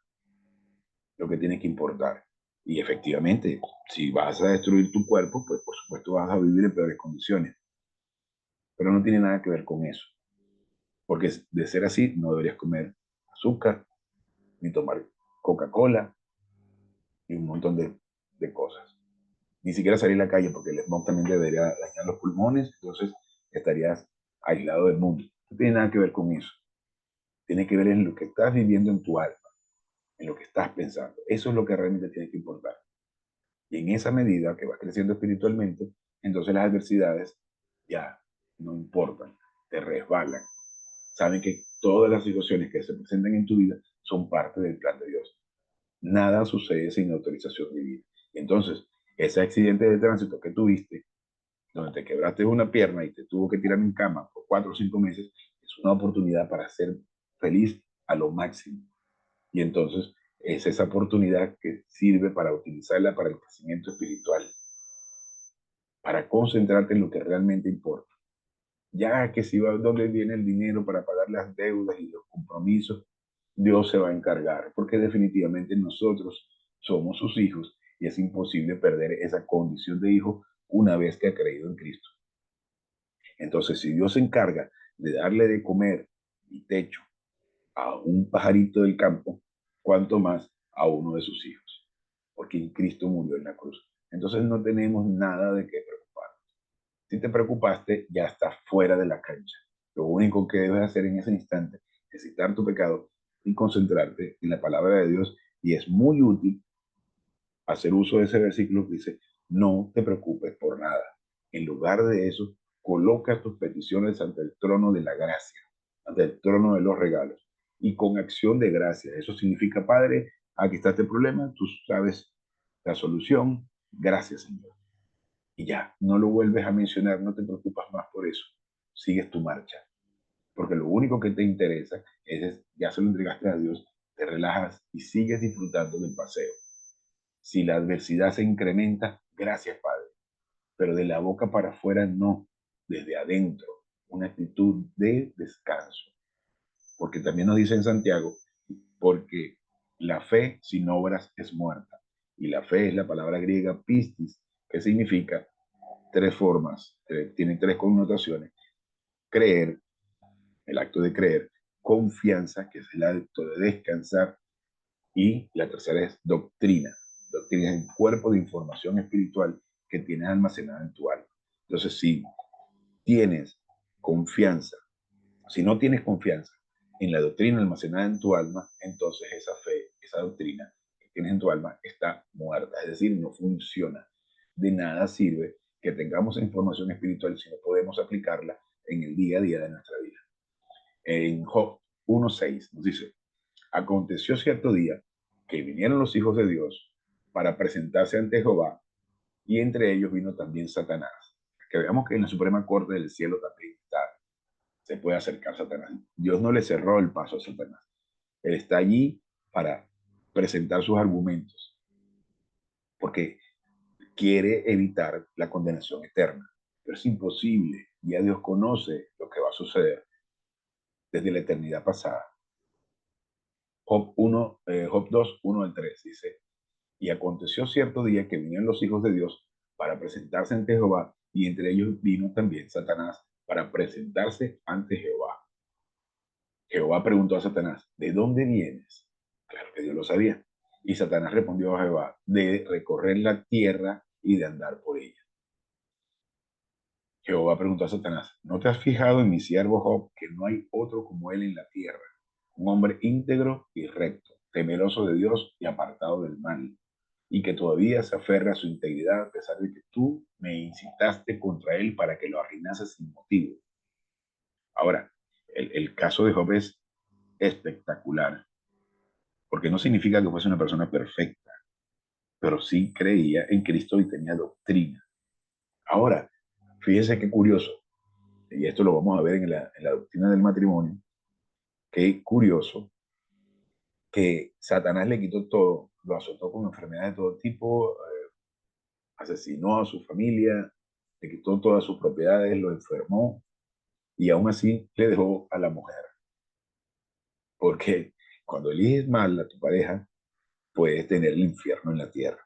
lo que tiene que importar. Y efectivamente, si vas a destruir tu cuerpo, pues por supuesto vas a vivir en peores condiciones. Pero no tiene nada que ver con eso. Porque de ser así, no deberías comer azúcar, ni tomar Coca-Cola, y un montón de cosas. Ni siquiera salir a la calle, porque el smog también debería dañar los pulmones, entonces estarías aislado del mundo. No tiene nada que ver con eso. Tiene que ver en lo que estás viviendo en tu alma, en lo que estás pensando. Eso es lo que realmente tiene que importar. Y en esa medida que vas creciendo espiritualmente, entonces las adversidades ya no importan, te resbalan. Saben que todas las situaciones que se presentan en tu vida son parte del plan de Dios. Nada sucede sin autorización divina. Entonces, ese accidente de tránsito que tuviste, donde te quebraste una pierna y te tuvo que tirar en cama por 4 o 5 meses, es una oportunidad para ser feliz a lo máximo. Y entonces es esa oportunidad que sirve para utilizarla para el crecimiento espiritual, para concentrarte en lo que realmente importa. Ya que si va donde viene el dinero para pagar las deudas y los compromisos, Dios se va a encargar, porque definitivamente nosotros somos sus hijos y es imposible perder esa condición de hijo una vez que ha creído en Cristo. Entonces, si Dios se encarga de darle de comer y techo a un pajarito del campo, cuanto más a uno de sus hijos, porque en Cristo murió en la cruz. Entonces no tenemos nada de qué preocupar. Si te preocupaste, ya estás fuera de la cancha. Lo único que debes hacer en ese instante es citar tu pecado y concentrarte en la palabra de Dios. Y es muy útil hacer uso de ese versículo que dice, no te preocupes por nada. En lugar de eso, coloca tus peticiones ante el trono de la gracia, ante el trono de los regalos. Y con acción de gracia. Eso significa, Padre, aquí está este problema, tú sabes la solución. Gracias, Señor. Y ya, no lo vuelves a mencionar, no te preocupas más por eso. Sigues tu marcha. Porque lo único que te interesa ya se lo entregaste a Dios, te relajas y sigues disfrutando del paseo. Si la adversidad se incrementa, gracias, Padre. Pero de la boca para afuera, no. Desde adentro, una actitud de descanso. Porque también nos dice en Santiago, porque la fe sin obras es muerta. Y la fe es la palabra griega pistis, que significa tres formas, tiene tres connotaciones. Creer, el acto de creer, confianza, que es el acto de descansar, y la tercera es doctrina. Doctrina es el cuerpo de información espiritual que tienes almacenada en tu alma. Entonces, si tienes confianza Si no tienes confianza en la doctrina almacenada en tu alma, entonces esa fe, esa doctrina que tienes en tu alma está muerta, es decir, no funciona. De nada sirve que tengamos información espiritual si no podemos aplicarla en el día a día de nuestra vida. En Job 1:6 nos dice, aconteció cierto día que vinieron los hijos de Dios para presentarse ante Jehová, y entre ellos vino también Satanás. Que veamos que en la Suprema Corte del cielo también está, se puede acercar Satanás. Dios no le cerró el paso a Satanás. Él está allí para presentar sus argumentos, porque quiere evitar la condenación eterna. Pero es imposible. Ya Dios conoce lo que va a suceder desde la eternidad pasada. Job 2, 1 al 3 dice, y aconteció cierto día que vinieron los hijos de Dios para presentarse ante Jehová, y entre ellos vino también Satanás para presentarse ante Jehová. Jehová preguntó a Satanás, ¿de dónde vienes? Claro que Dios lo sabía. Y Satanás respondió a Jehová, de recorrer la tierra y de andar por ella. Jehová preguntó a Satanás, ¿no te has fijado en mi siervo Job, que no hay otro como él en la tierra? Un hombre íntegro y recto, temeroso de Dios y apartado del mal, y que todavía se aferra a su integridad a pesar de que tú me incitaste contra él para que lo arruinase sin motivo. Ahora, el caso de Job es espectacular, porque no significa que fuese una persona perfecta, pero sí creía en Cristo y tenía doctrina. Ahora, fíjense qué curioso, y esto lo vamos a ver en la doctrina del matrimonio, qué curioso que Satanás le quitó todo, lo azotó con enfermedades de todo tipo, asesinó a su familia, le quitó todas sus propiedades, lo enfermó y aún así le dejó a la mujer. Porque cuando eliges mal a tu pareja, puedes tener el infierno en la tierra.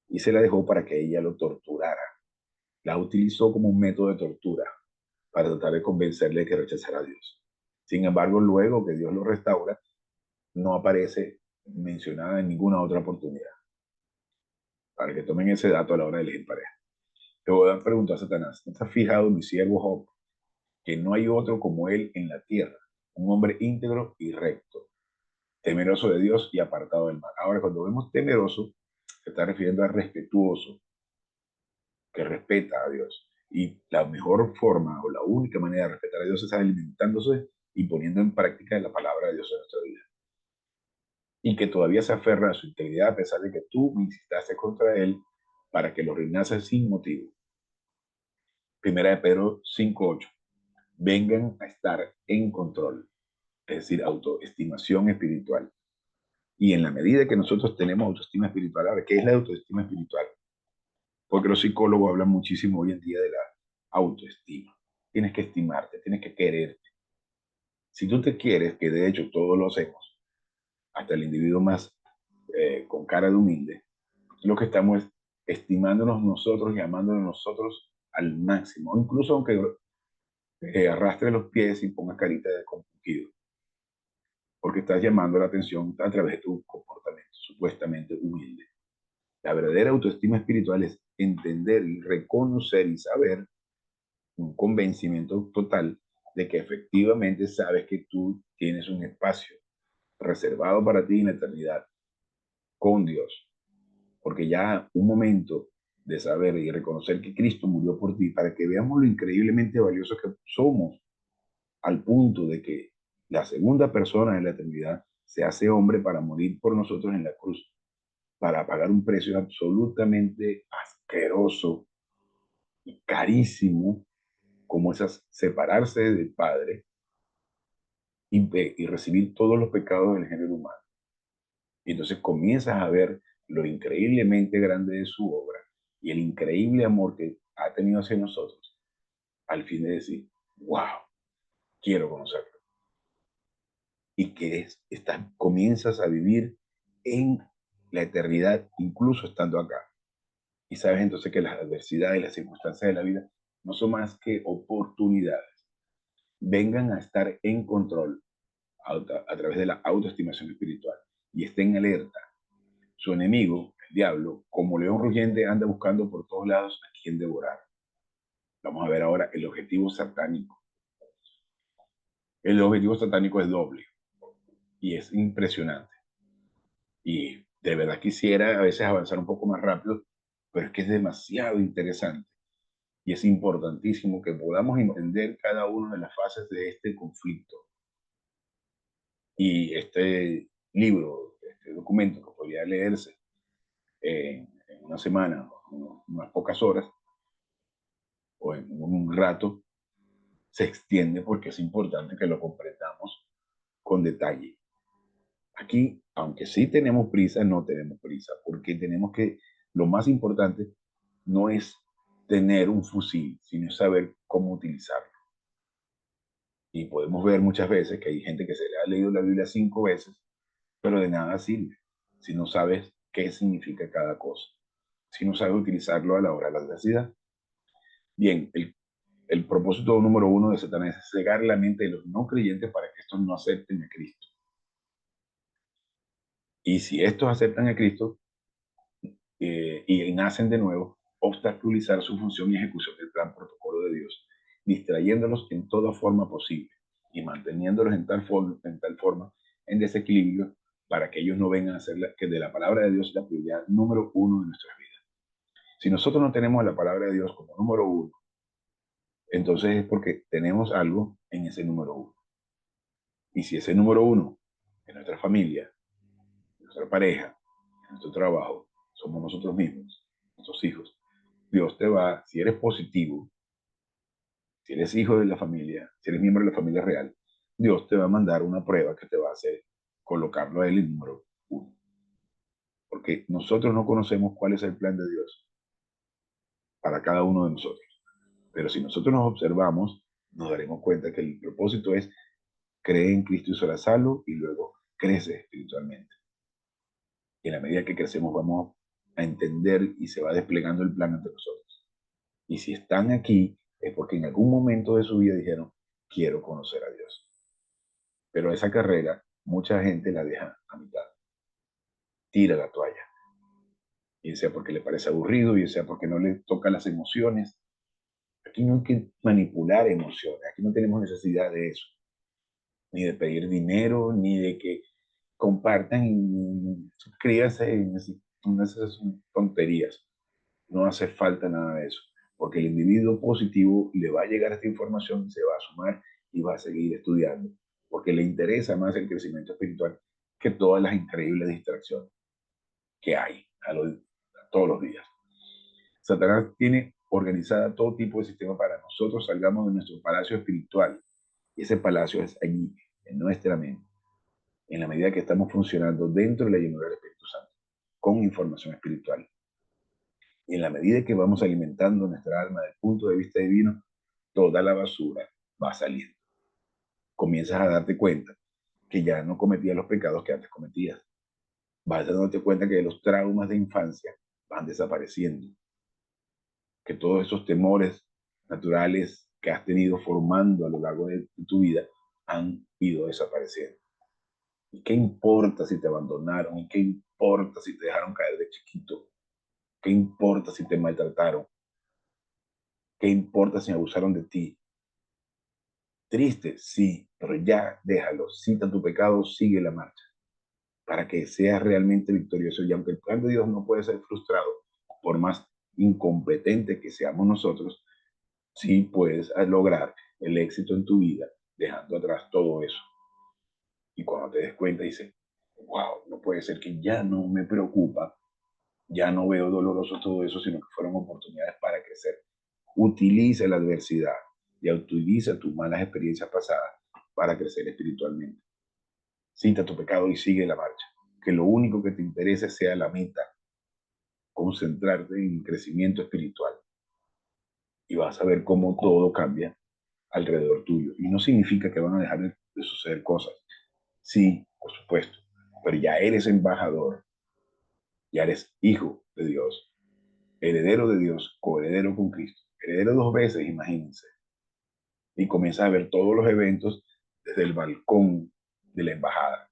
Y se la dejó para que ella lo torturara. La utilizó como un método de tortura para tratar de convencerle de que rechazara a Dios. Sin embargo, luego que Dios lo restaura, no aparece mencionada en ninguna otra oportunidad. Para que tomen ese dato a la hora de elegir pareja. Te voy a preguntar a Satanás, ¿no te has fijado en mi siervo Job, que no hay otro como él en la tierra? Un hombre íntegro y recto, temeroso de Dios y apartado del mal. Ahora, cuando vemos temeroso, se está refiriendo a respetuoso, que respeta a Dios. Y la mejor forma o la única manera de respetar a Dios es alimentándose y poniendo en práctica la palabra de Dios en nuestra vida. Y que todavía se aferra a su integridad a pesar de que tú me incitaste contra él para que lo reinase sin motivo. Primera de Pedro 5:8. Vengan a estar en control, es decir, autoestimación espiritual. Y en la medida que nosotros tenemos autoestima espiritual, ahora, ¿qué es la autoestima espiritual? Porque los psicólogos hablan muchísimo hoy en día de la autoestima. Tienes que estimarte, tienes que quererte. Si tú te quieres, que de hecho todos lo hacemos, hasta el individuo más con cara de humilde, lo que estamos es estimándonos nosotros y amándonos nosotros al máximo, incluso aunque arrastre los pies y ponga carita de compungido, porque estás llamando la atención a través de tu comportamiento supuestamente humilde. La verdadera autoestima espiritual es entender y reconocer y saber, un convencimiento total de que efectivamente sabes que tú tienes un espacio reservado para ti en la eternidad con Dios, porque ya un momento de saber y reconocer que Cristo murió por ti para que veamos lo increíblemente valioso que somos, al punto de que la segunda persona de la eternidad se hace hombre para morir por nosotros en la cruz, para pagar un precio absolutamente asqueroso y carísimo, como esas separarse del Padre y recibir todos los pecados del género humano. Y entonces comienzas a ver lo increíblemente grande de su obra y el increíble amor que ha tenido hacia nosotros, al fin de decir, wow, quiero conocerlo. Y que comienzas a vivir en la eternidad, incluso estando acá. Y sabes entonces que las adversidades y las circunstancias de la vida no son más que oportunidades. Vengan a estar en control a través de la autoestimación espiritual y estén alerta. Su enemigo, el diablo, como león rugiente, anda buscando por todos lados a quien devorar. Vamos a ver ahora el objetivo satánico. El objetivo satánico es doble y es impresionante. Y de verdad quisiera a veces avanzar un poco más rápido, pero es que es demasiado interesante y es importantísimo que podamos entender cada una de las fases de este conflicto. Y este libro, este documento que podría leerse en una semana, unas pocas horas o en un rato, se extiende porque es importante que lo comprendamos con detalle. Aquí, aunque sí tenemos prisa, no tenemos prisa, porque tenemos que, lo más importante no es tener un fusil, sino saber cómo utilizarlo. Y podemos ver muchas veces que hay gente que se le ha leído la Biblia 5 veces, pero de nada sirve si no sabes qué significa cada cosa, si no sabes utilizarlo a la hora de la adversidad. Bien, el propósito número uno de Satanás es cegar la mente de los no creyentes para que estos no acepten a Cristo. Y si estos aceptan a Cristo, y nacen de nuevo, obstaculizar su función y ejecución del plan protocolo de Dios, distrayéndolos en toda forma posible y manteniéndolos en tal forma en desequilibrio para que ellos no vengan a ser que de la palabra de Dios la prioridad número uno de nuestras vidas. Si nosotros no tenemos la palabra de Dios como número uno, entonces es porque tenemos algo en ese número uno. Y si ese número uno en nuestra familia, en nuestra pareja, en nuestro trabajo, somos nosotros mismos, nuestros hijos, Dios te va, si eres positivo, si eres hijo de la familia, si eres miembro de la familia real, Dios te va a mandar una prueba que te va a hacer colocarlo a él en número uno. Porque nosotros no conocemos cuál es el plan de Dios para cada uno de nosotros. Pero si nosotros nos observamos, nos daremos cuenta que el propósito es creer en Cristo y serás salvo y luego crece espiritualmente. Y en la medida que crecemos vamos a entender y se va desplegando el plan ante nosotros. Y si están aquí es porque en algún momento de su vida dijeron, quiero conocer a Dios. Pero esa carrera mucha gente la deja a mitad, tira la toalla, bien sea porque le parece aburrido, bien sea porque no le toca las emociones. Aquí no hay que manipular emociones, aquí no tenemos necesidad de eso, ni de pedir dinero, ni de que compartan y suscríbanse en esas tonterías. No hace falta nada de eso, porque el individuo positivo le va a llegar esta información, se va a sumar y va a seguir estudiando, porque le interesa más el crecimiento espiritual que todas las increíbles distracciones que hay todos los días. Satanás tiene organizada todo tipo de sistema para nosotros salgamos de nuestro palacio espiritual, y ese palacio es allí, en nuestra mente, en la medida que estamos funcionando dentro de la llenura del Espíritu Santo, con información espiritual. Y en la medida que vamos alimentando nuestra alma desde el punto de vista divino, toda la basura va saliendo. Comienzas a darte cuenta que ya no cometías los pecados que antes cometías. Vas dándote cuenta que los traumas de infancia van desapareciendo, que todos esos temores naturales que has tenido formando a lo largo de tu vida han ido desapareciendo. ¿Y qué importa si te abandonaron? ¿Y qué importa si te dejaron caer de chiquito? ¿Qué importa si te maltrataron? ¿Qué importa si abusaron de ti? Triste, sí, pero ya déjalo. Cita tu pecado, sigue la marcha para que seas realmente victorioso. Y aunque el plan de Dios no puede ser frustrado, por más incompetente que seamos nosotros, sí puedes lograr el éxito en tu vida dejando atrás todo eso. Y cuando te des cuenta, dices, wow, no puede ser que ya no me preocupa, ya no veo doloroso todo eso, sino que fueron oportunidades para crecer. Utiliza la adversidad y utiliza tus malas experiencias pasadas para crecer espiritualmente. Cita tu pecado y sigue la marcha. Que lo único que te interese sea la meta, concentrarte en el crecimiento espiritual. Y vas a ver cómo todo cambia alrededor tuyo. Y no significa que van a dejar de suceder cosas. Sí, por supuesto, pero ya eres embajador, ya eres hijo de Dios, heredero de Dios, coheredero con Cristo, heredero 2 veces, imagínense. Y comienzas a ver todos los eventos desde el balcón de la embajada.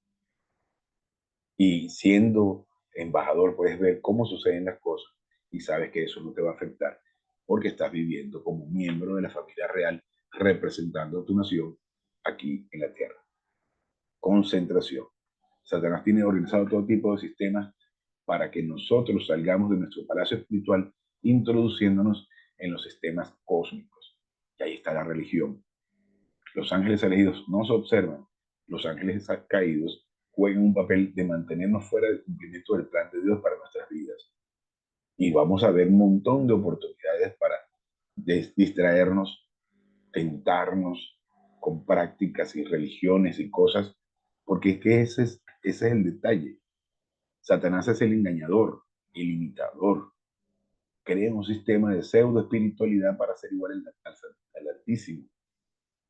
Y siendo embajador puedes ver cómo suceden las cosas y sabes que eso no te va a afectar porque estás viviendo como miembro de la familia real representando a tu nación aquí en la tierra. Concentración. Satanás tiene organizado todo tipo de sistemas para que nosotros salgamos de nuestro palacio espiritual introduciéndonos en los sistemas cósmicos. Y ahí está la religión. Los ángeles elegidos no se observan. Los ángeles caídos juegan un papel de mantenernos fuera del cumplimiento del plan de Dios para nuestras vidas. Y vamos a ver un montón de oportunidades para distraernos, tentarnos con prácticas y religiones y cosas, porque es que ese es el detalle. Satanás es el engañador, el imitador. Crea un sistema de pseudo espiritualidad para ser igual al Altísimo.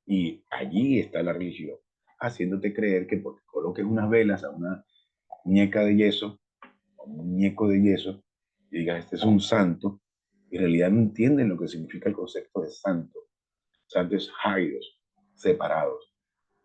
Y allí está la religión, haciéndote creer que porque coloques unas velas a una muñeca de yeso, a un muñeco de yeso, y digas, este es un santo, en realidad no entienden lo que significa el concepto de santo. Santo es hairos, separados.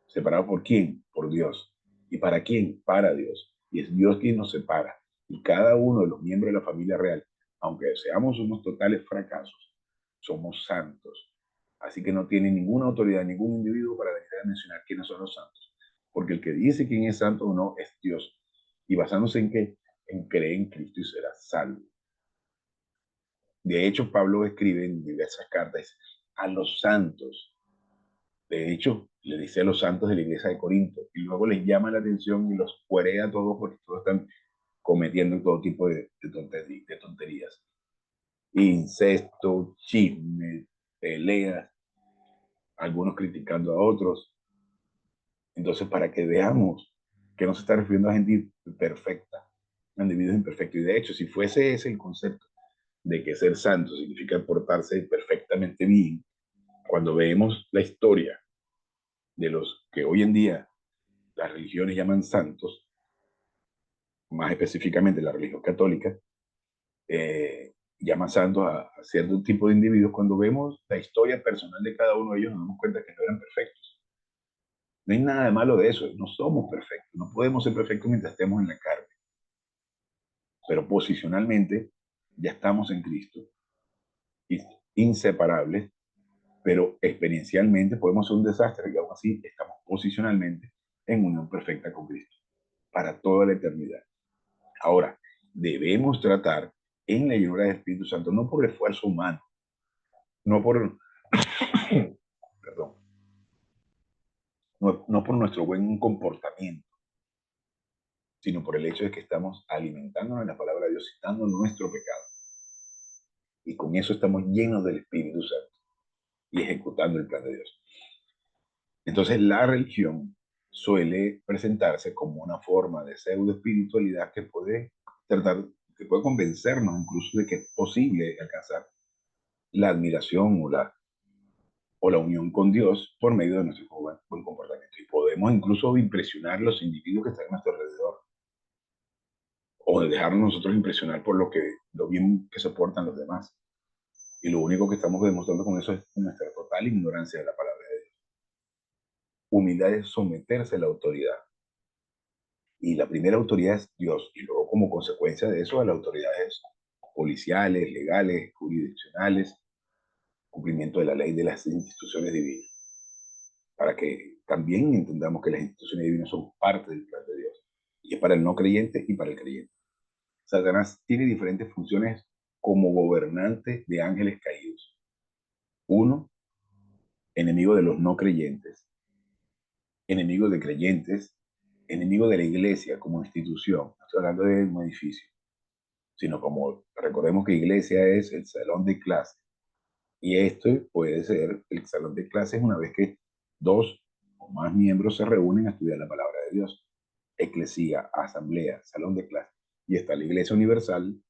¿Separados por quién? Por Dios. ¿Y para quién? Para Dios. Y es Dios quien nos separa. Y cada uno de los miembros de la familia real, aunque seamos unos totales fracasos, somos santos. Así que no tiene ninguna autoridad, ningún individuo para venir a mencionar quiénes son los santos. Porque el que dice quién es santo o no es Dios. Y basándose en qué? En creer en Cristo y será salvo. De hecho, Pablo escribe en diversas cartas a los santos. De hecho, le dice a los santos de la iglesia de Corinto y luego les llama la atención y los cuerea a todos porque todos están cometiendo todo tipo de tonterías. Incesto, chisme, peleas, algunos criticando a otros. Entonces, para que veamos que no se está refiriendo a gente perfecta, a individuos imperfectos. Y de hecho, si fuese ese el concepto de que ser santo significa portarse perfectamente bien, cuando vemos la historia de los que hoy en día las religiones llaman santos, más específicamente la religión católica, llama santos a cierto tipo de individuos. Cuando vemos la historia personal de cada uno de ellos, nos damos cuenta que no eran perfectos. No hay nada de malo de eso, no somos perfectos, no podemos ser perfectos mientras estemos en la carne, pero posicionalmente ya estamos en Cristo, inseparables, pero experiencialmente podemos ser un desastre y aún así estamos posicionalmente en unión perfecta con Cristo para toda la eternidad. Ahora, debemos tratar en la llenura del Espíritu Santo, no por el esfuerzo humano, no por, perdón, no por nuestro buen comportamiento, sino por el hecho de que estamos alimentándonos en la palabra de Dios, citando nuestro pecado. Y con eso estamos llenos del Espíritu Santo y ejecutando el plan de Dios. Entonces, la religión suele presentarse como una forma de pseudo espiritualidad que puede tratar, que puede convencernos incluso de que es posible alcanzar la admiración o la unión con Dios por medio de nuestro buen comportamiento. Y podemos incluso impresionar a los individuos que están a nuestro alrededor o de dejarnos nosotros impresionar por lo bien que se portan los demás. Y lo único que estamos demostrando con eso es nuestra total ignorancia de la palabra de Dios. Humildad es someterse a la autoridad. Y la primera autoridad es Dios. Y luego, como consecuencia de eso, a las autoridades policiales, legales, jurisdiccionales, cumplimiento de la ley de las instituciones divinas. Para que también entendamos que las instituciones divinas son parte del plan de Dios. Y es para el no creyente y para el creyente. Satanás tiene diferentes funciones como gobernante de ángeles caídos. Uno, enemigo de los no creyentes, enemigo de creyentes, enemigo de la iglesia como institución. No estoy hablando de un edificio, sino como recordemos que iglesia es el salón de clase. Y esto puede ser el salón de clases una vez que dos o más miembros se reúnen a estudiar la palabra de Dios. Eclesía, asamblea, salón de clase. Y está la iglesia universal,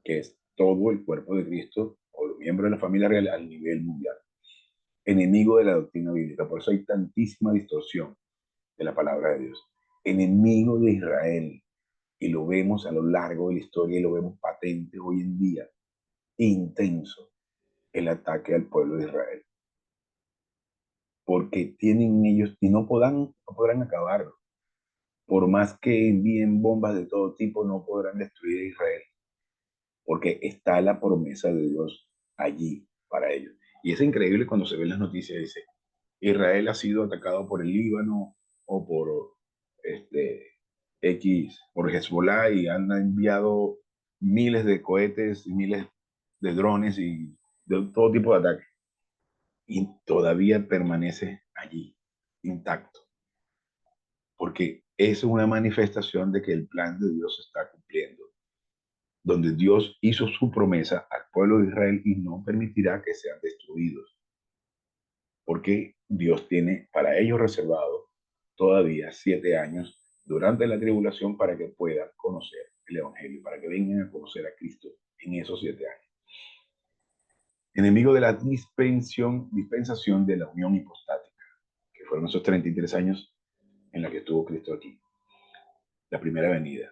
que es todo el cuerpo de Cristo o los miembros de la familia real a nivel mundial. Enemigo de la doctrina bíblica. Por eso hay tantísima distorsión de la palabra de Dios. Enemigo de Israel. Y lo vemos a lo largo de la historia y lo vemos patente hoy en día. Intenso el ataque al pueblo de Israel. Porque tienen ellos y no podrán acabarlo. Por más que envíen bombas de todo tipo, no podrán destruir a Israel. Porque está la promesa de Dios allí para ellos. Y es increíble cuando se ven las noticias, dice, Israel ha sido atacado por el Líbano o por este, por Hezbollah y han enviado miles de cohetes, miles de drones y de todo tipo de ataques. Y todavía permanece allí, intacto, porque es una manifestación de que el plan de Dios se está cumpliendo, donde Dios hizo su promesa al pueblo de Israel y no permitirá que sean destruidos, porque Dios tiene para ellos reservado todavía 7 años durante la tribulación para que puedan conocer el Evangelio, para que vengan a conocer a Cristo en esos 7 años. Enemigo de la dispensación de la unión hipostática, que fueron esos 33 años en la que estuvo Cristo aquí, la primera venida.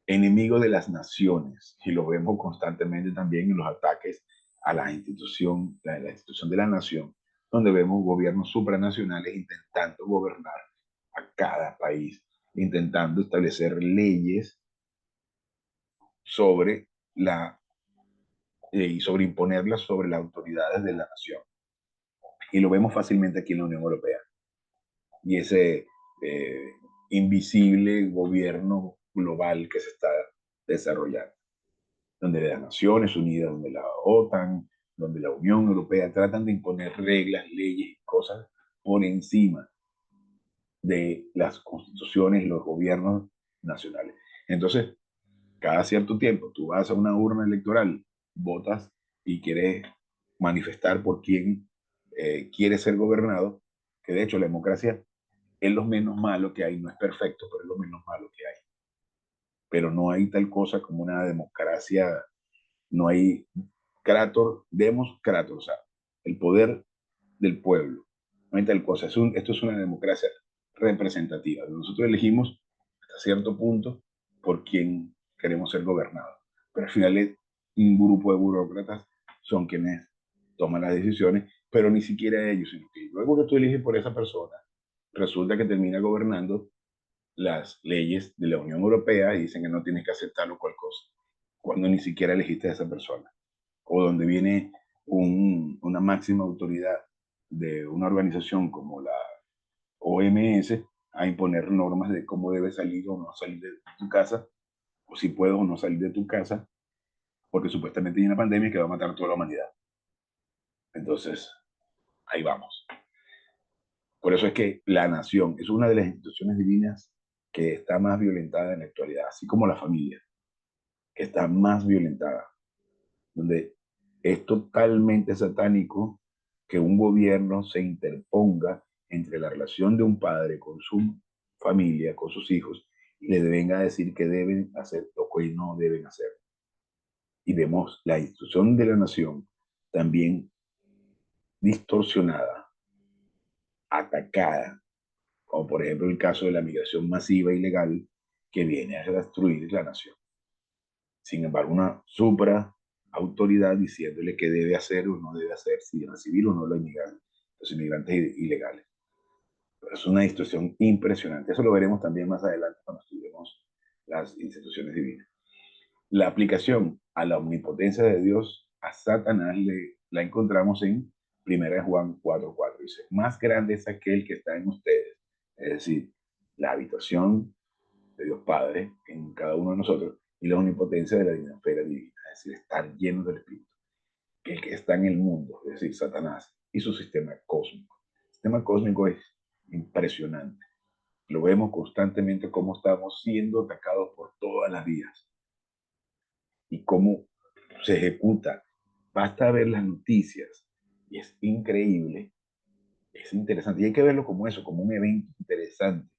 Enemigo de las naciones, y lo vemos constantemente también en los ataques a la institución de la nación, donde vemos gobiernos supranacionales intentando gobernar a cada país, intentando establecer leyes sobre y sobre imponerlas sobre las autoridades de la nación. Y lo vemos fácilmente aquí en la Unión Europea. Y ese eh, invisible gobierno global que se está desarrollando, donde las Naciones Unidas, donde la OTAN, donde la Unión Europea tratan de imponer reglas, leyes y cosas por encima de las constituciones y los gobiernos nacionales. Entonces, cada cierto tiempo tú vas a una urna electoral, votas y quieres manifestar por quién quiere ser gobernado, que de hecho la democracia es lo menos malo que hay, no es perfecto, pero es lo menos malo que hay. Pero no hay tal cosa como una democracia, no hay demos Kratos, o sea, el poder del pueblo. No hay tal cosa, esto es una democracia representativa. Nosotros elegimos hasta cierto punto por quién queremos ser gobernados, pero al final es un grupo de burócratas son quienes toman las decisiones, pero ni siquiera ellos, sino que luego que tú eliges por esa persona, resulta que termina gobernando las leyes de la Unión Europea y dicen que no tienes que aceptar o cual cosa, cuando ni siquiera elegiste a esa persona. O donde viene una máxima autoridad de una organización como la OMS a imponer normas de cómo debes salir o no salir de tu casa, o si puedes o no salir de tu casa, porque supuestamente hay una pandemia que va a matar a toda la humanidad. Entonces, ahí vamos. Por eso es que la nación es una de las instituciones divinas que está más violentada en la actualidad, así como la familia, que está más violentada, donde es totalmente satánico que un gobierno se interponga entre la relación de un padre con su familia, con sus hijos, y le venga a decir que deben hacer lo que no deben hacer. Y vemos la institución de la nación también distorsionada, atacada, como por ejemplo el caso de la migración masiva ilegal que viene a destruir la nación. Sin embargo, una supra autoridad diciéndole qué debe hacer o no debe hacer, si recibir o no los inmigrantes ilegales. Pero es una distorsión impresionante. Eso lo veremos también más adelante cuando estudiemos las instituciones divinas. La aplicación a la omnipotencia de Dios a Satanás la encontramos en 1 Juan 4:4. Dice, más grande es aquel que está en ustedes. Es decir, la habitación de Dios Padre en cada uno de nosotros y la omnipotencia de la esfera divina, es decir, estar llenos del Espíritu, que el que está en el mundo, es decir, Satanás y su sistema cósmico. El sistema cósmico es impresionante. Lo vemos constantemente cómo estamos siendo atacados por todas las vías y cómo se ejecuta. Basta ver las noticias y es increíble, es interesante. Y hay que verlo como eso, como un evento interesante,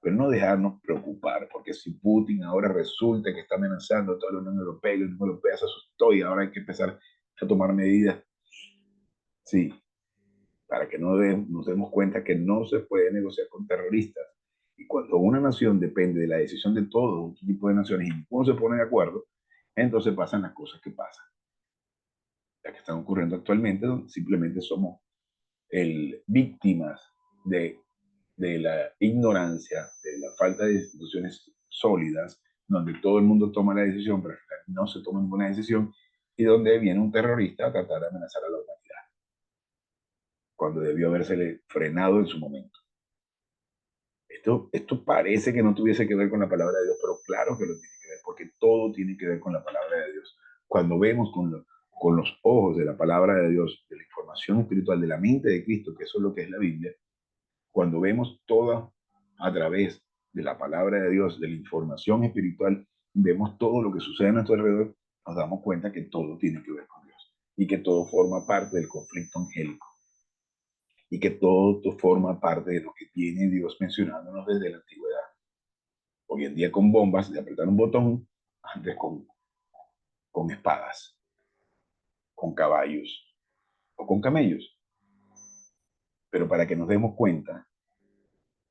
pero no dejarnos preocupar, porque si Putin ahora resulta que está amenazando a toda la Unión Europea y la Unión Europea se asustó y ahora hay que empezar a tomar medidas, sí, para que nos demos cuenta que no se puede negociar con terroristas. Y cuando una nación depende de la decisión de todos un tipo de naciones y ninguno se pone de acuerdo, entonces pasan las cosas que pasan, las que están ocurriendo actualmente, donde simplemente somos víctimas de la ignorancia, de la falta de instituciones sólidas, donde todo el mundo toma la decisión, pero no se toma ninguna decisión, y donde viene un terrorista a tratar de amenazar a la humanidad. cuando debió habérsele frenado en su momento. Esto parece que no tuviese que ver con la palabra de Dios, pero claro que lo tiene que ver, porque todo tiene que ver con la palabra de Dios. Cuando vemos con los ojos de la palabra de Dios, de la información espiritual, de la mente de Cristo, que eso es lo que es la Biblia, cuando vemos toda a través de la palabra de Dios, de la información espiritual, vemos todo lo que sucede a nuestro alrededor, nos damos cuenta que todo tiene que ver con Dios y que todo forma parte del conflicto angélico y que todo forma parte de lo que tiene Dios mencionándonos desde la antigüedad. Hoy en día con bombas de apretar un botón, antes con espadas, con caballos o con camellos. Pero para que nos demos cuenta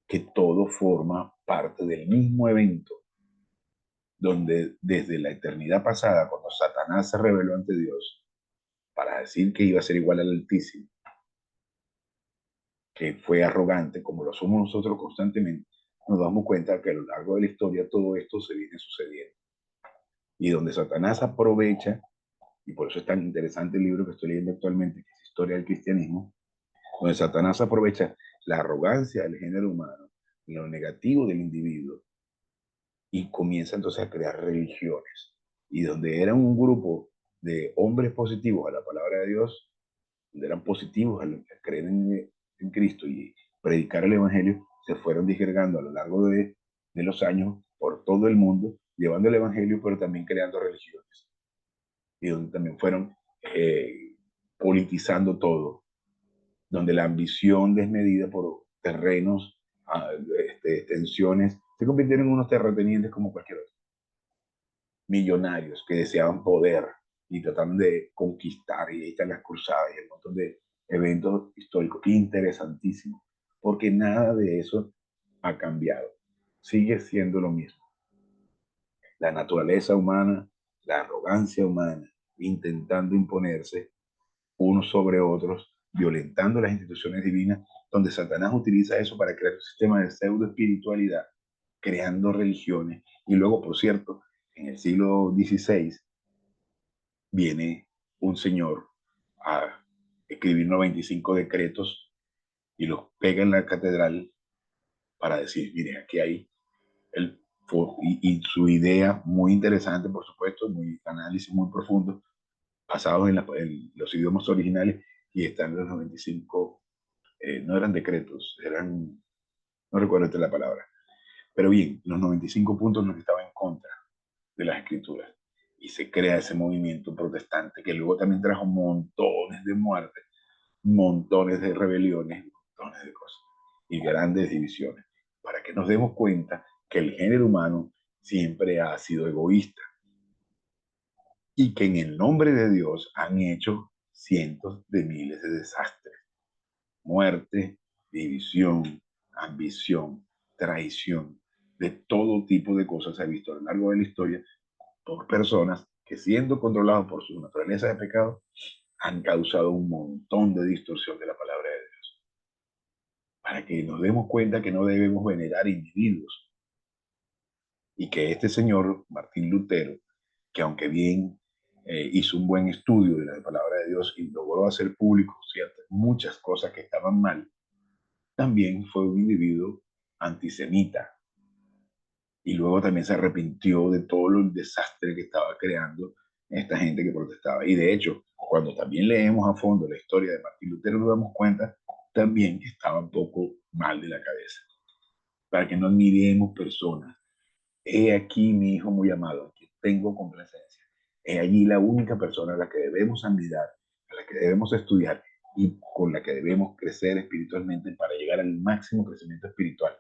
que todo forma parte del mismo evento, donde desde la eternidad pasada, cuando Satanás se rebeló ante Dios para decir que iba a ser igual al Altísimo, que fue arrogante como lo somos nosotros constantemente, nos damos cuenta que a lo largo de la historia todo esto se viene sucediendo. Y donde Satanás aprovecha, y por eso es tan interesante el libro que estoy leyendo actualmente, que es Historia del Cristianismo, donde Satanás aprovecha la arrogancia del género humano, lo negativo del individuo, y comienza entonces a crear religiones. Y donde era un grupo de hombres positivos a la palabra de Dios, donde eran positivos a creer en Cristo y predicar el Evangelio, se fueron disgregando a lo largo de los años por todo el mundo, llevando el Evangelio, pero también creando religiones. Y donde también fueron politizando todo, donde la ambición desmedida por terrenos, extensiones, se convirtieron en unos terratenientes como cualquier otro. Millonarios que deseaban poder y trataban de conquistar, y ahí están las cruzadas y el montón de eventos históricos interesantísimos, porque nada de eso ha cambiado, sigue siendo lo mismo. La naturaleza humana, la arrogancia humana, intentando imponerse unos sobre otros, violentando las instituciones divinas, donde Satanás utiliza eso para crear un sistema de pseudo espiritualidad, creando religiones. Y luego, por cierto, en el siglo XVI viene un señor a escribir 95 decretos y los pega en la catedral para decir, mire, aquí hay el, y su idea muy interesante, por supuesto, muy análisis muy profundo, basados en los idiomas originales, y están los 95, no eran decretos, eran, no recuerdo la palabra, pero bien, los 95 puntos no estaban en contra de las escrituras. Y se crea ese movimiento protestante que luego también trajo montones de muertes, montones de rebeliones, montones de cosas y grandes divisiones. Para que nos demos cuenta que el género humano siempre ha sido egoísta y que en el nombre de Dios han hecho cientos de miles de desastres, muerte, división, ambición, traición, de todo tipo de cosas se ha visto a lo largo de la historia por personas que, siendo controlados por su naturaleza de pecado, han causado un montón de distorsión de la palabra de Dios. Para que nos demos cuenta que no debemos venerar individuos y que este señor, Martín Lutero, que aunque bien hizo un buen estudio de la palabra de Dios y logró hacer público ciertas, muchas cosas que estaban mal, también fue un individuo antisemita, y luego también se arrepintió de todo el desastre que estaba creando esta gente que protestaba. Y de hecho, cuando también leemos a fondo la historia de Martín Lutero, nos damos cuenta también que estaba un poco mal de la cabeza. Para que no admiremos personas. He aquí mi hijo muy amado, que tengo complacencia. He allí la única persona a la que debemos admirar, a la que debemos estudiar y con la que debemos crecer espiritualmente para llegar al máximo crecimiento espiritual,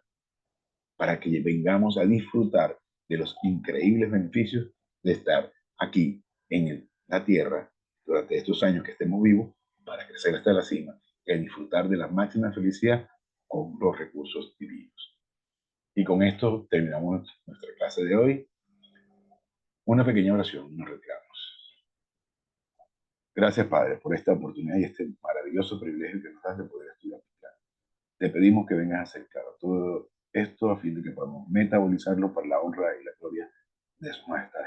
para que vengamos a disfrutar de los increíbles beneficios de estar aquí en la tierra durante estos años que estemos vivos, para crecer hasta la cima y a disfrutar de la máxima felicidad con los recursos divinos. Y con esto terminamos nuestra clase de hoy. Una pequeña oración, nos retiramos. Gracias, Padre, por esta oportunidad y este maravilloso privilegio que nos das de poder estudiar tu plan. Te pedimos que vengas a hacer claro todo esto a fin de que podamos metabolizarlo para la honra y la gloria de su majestad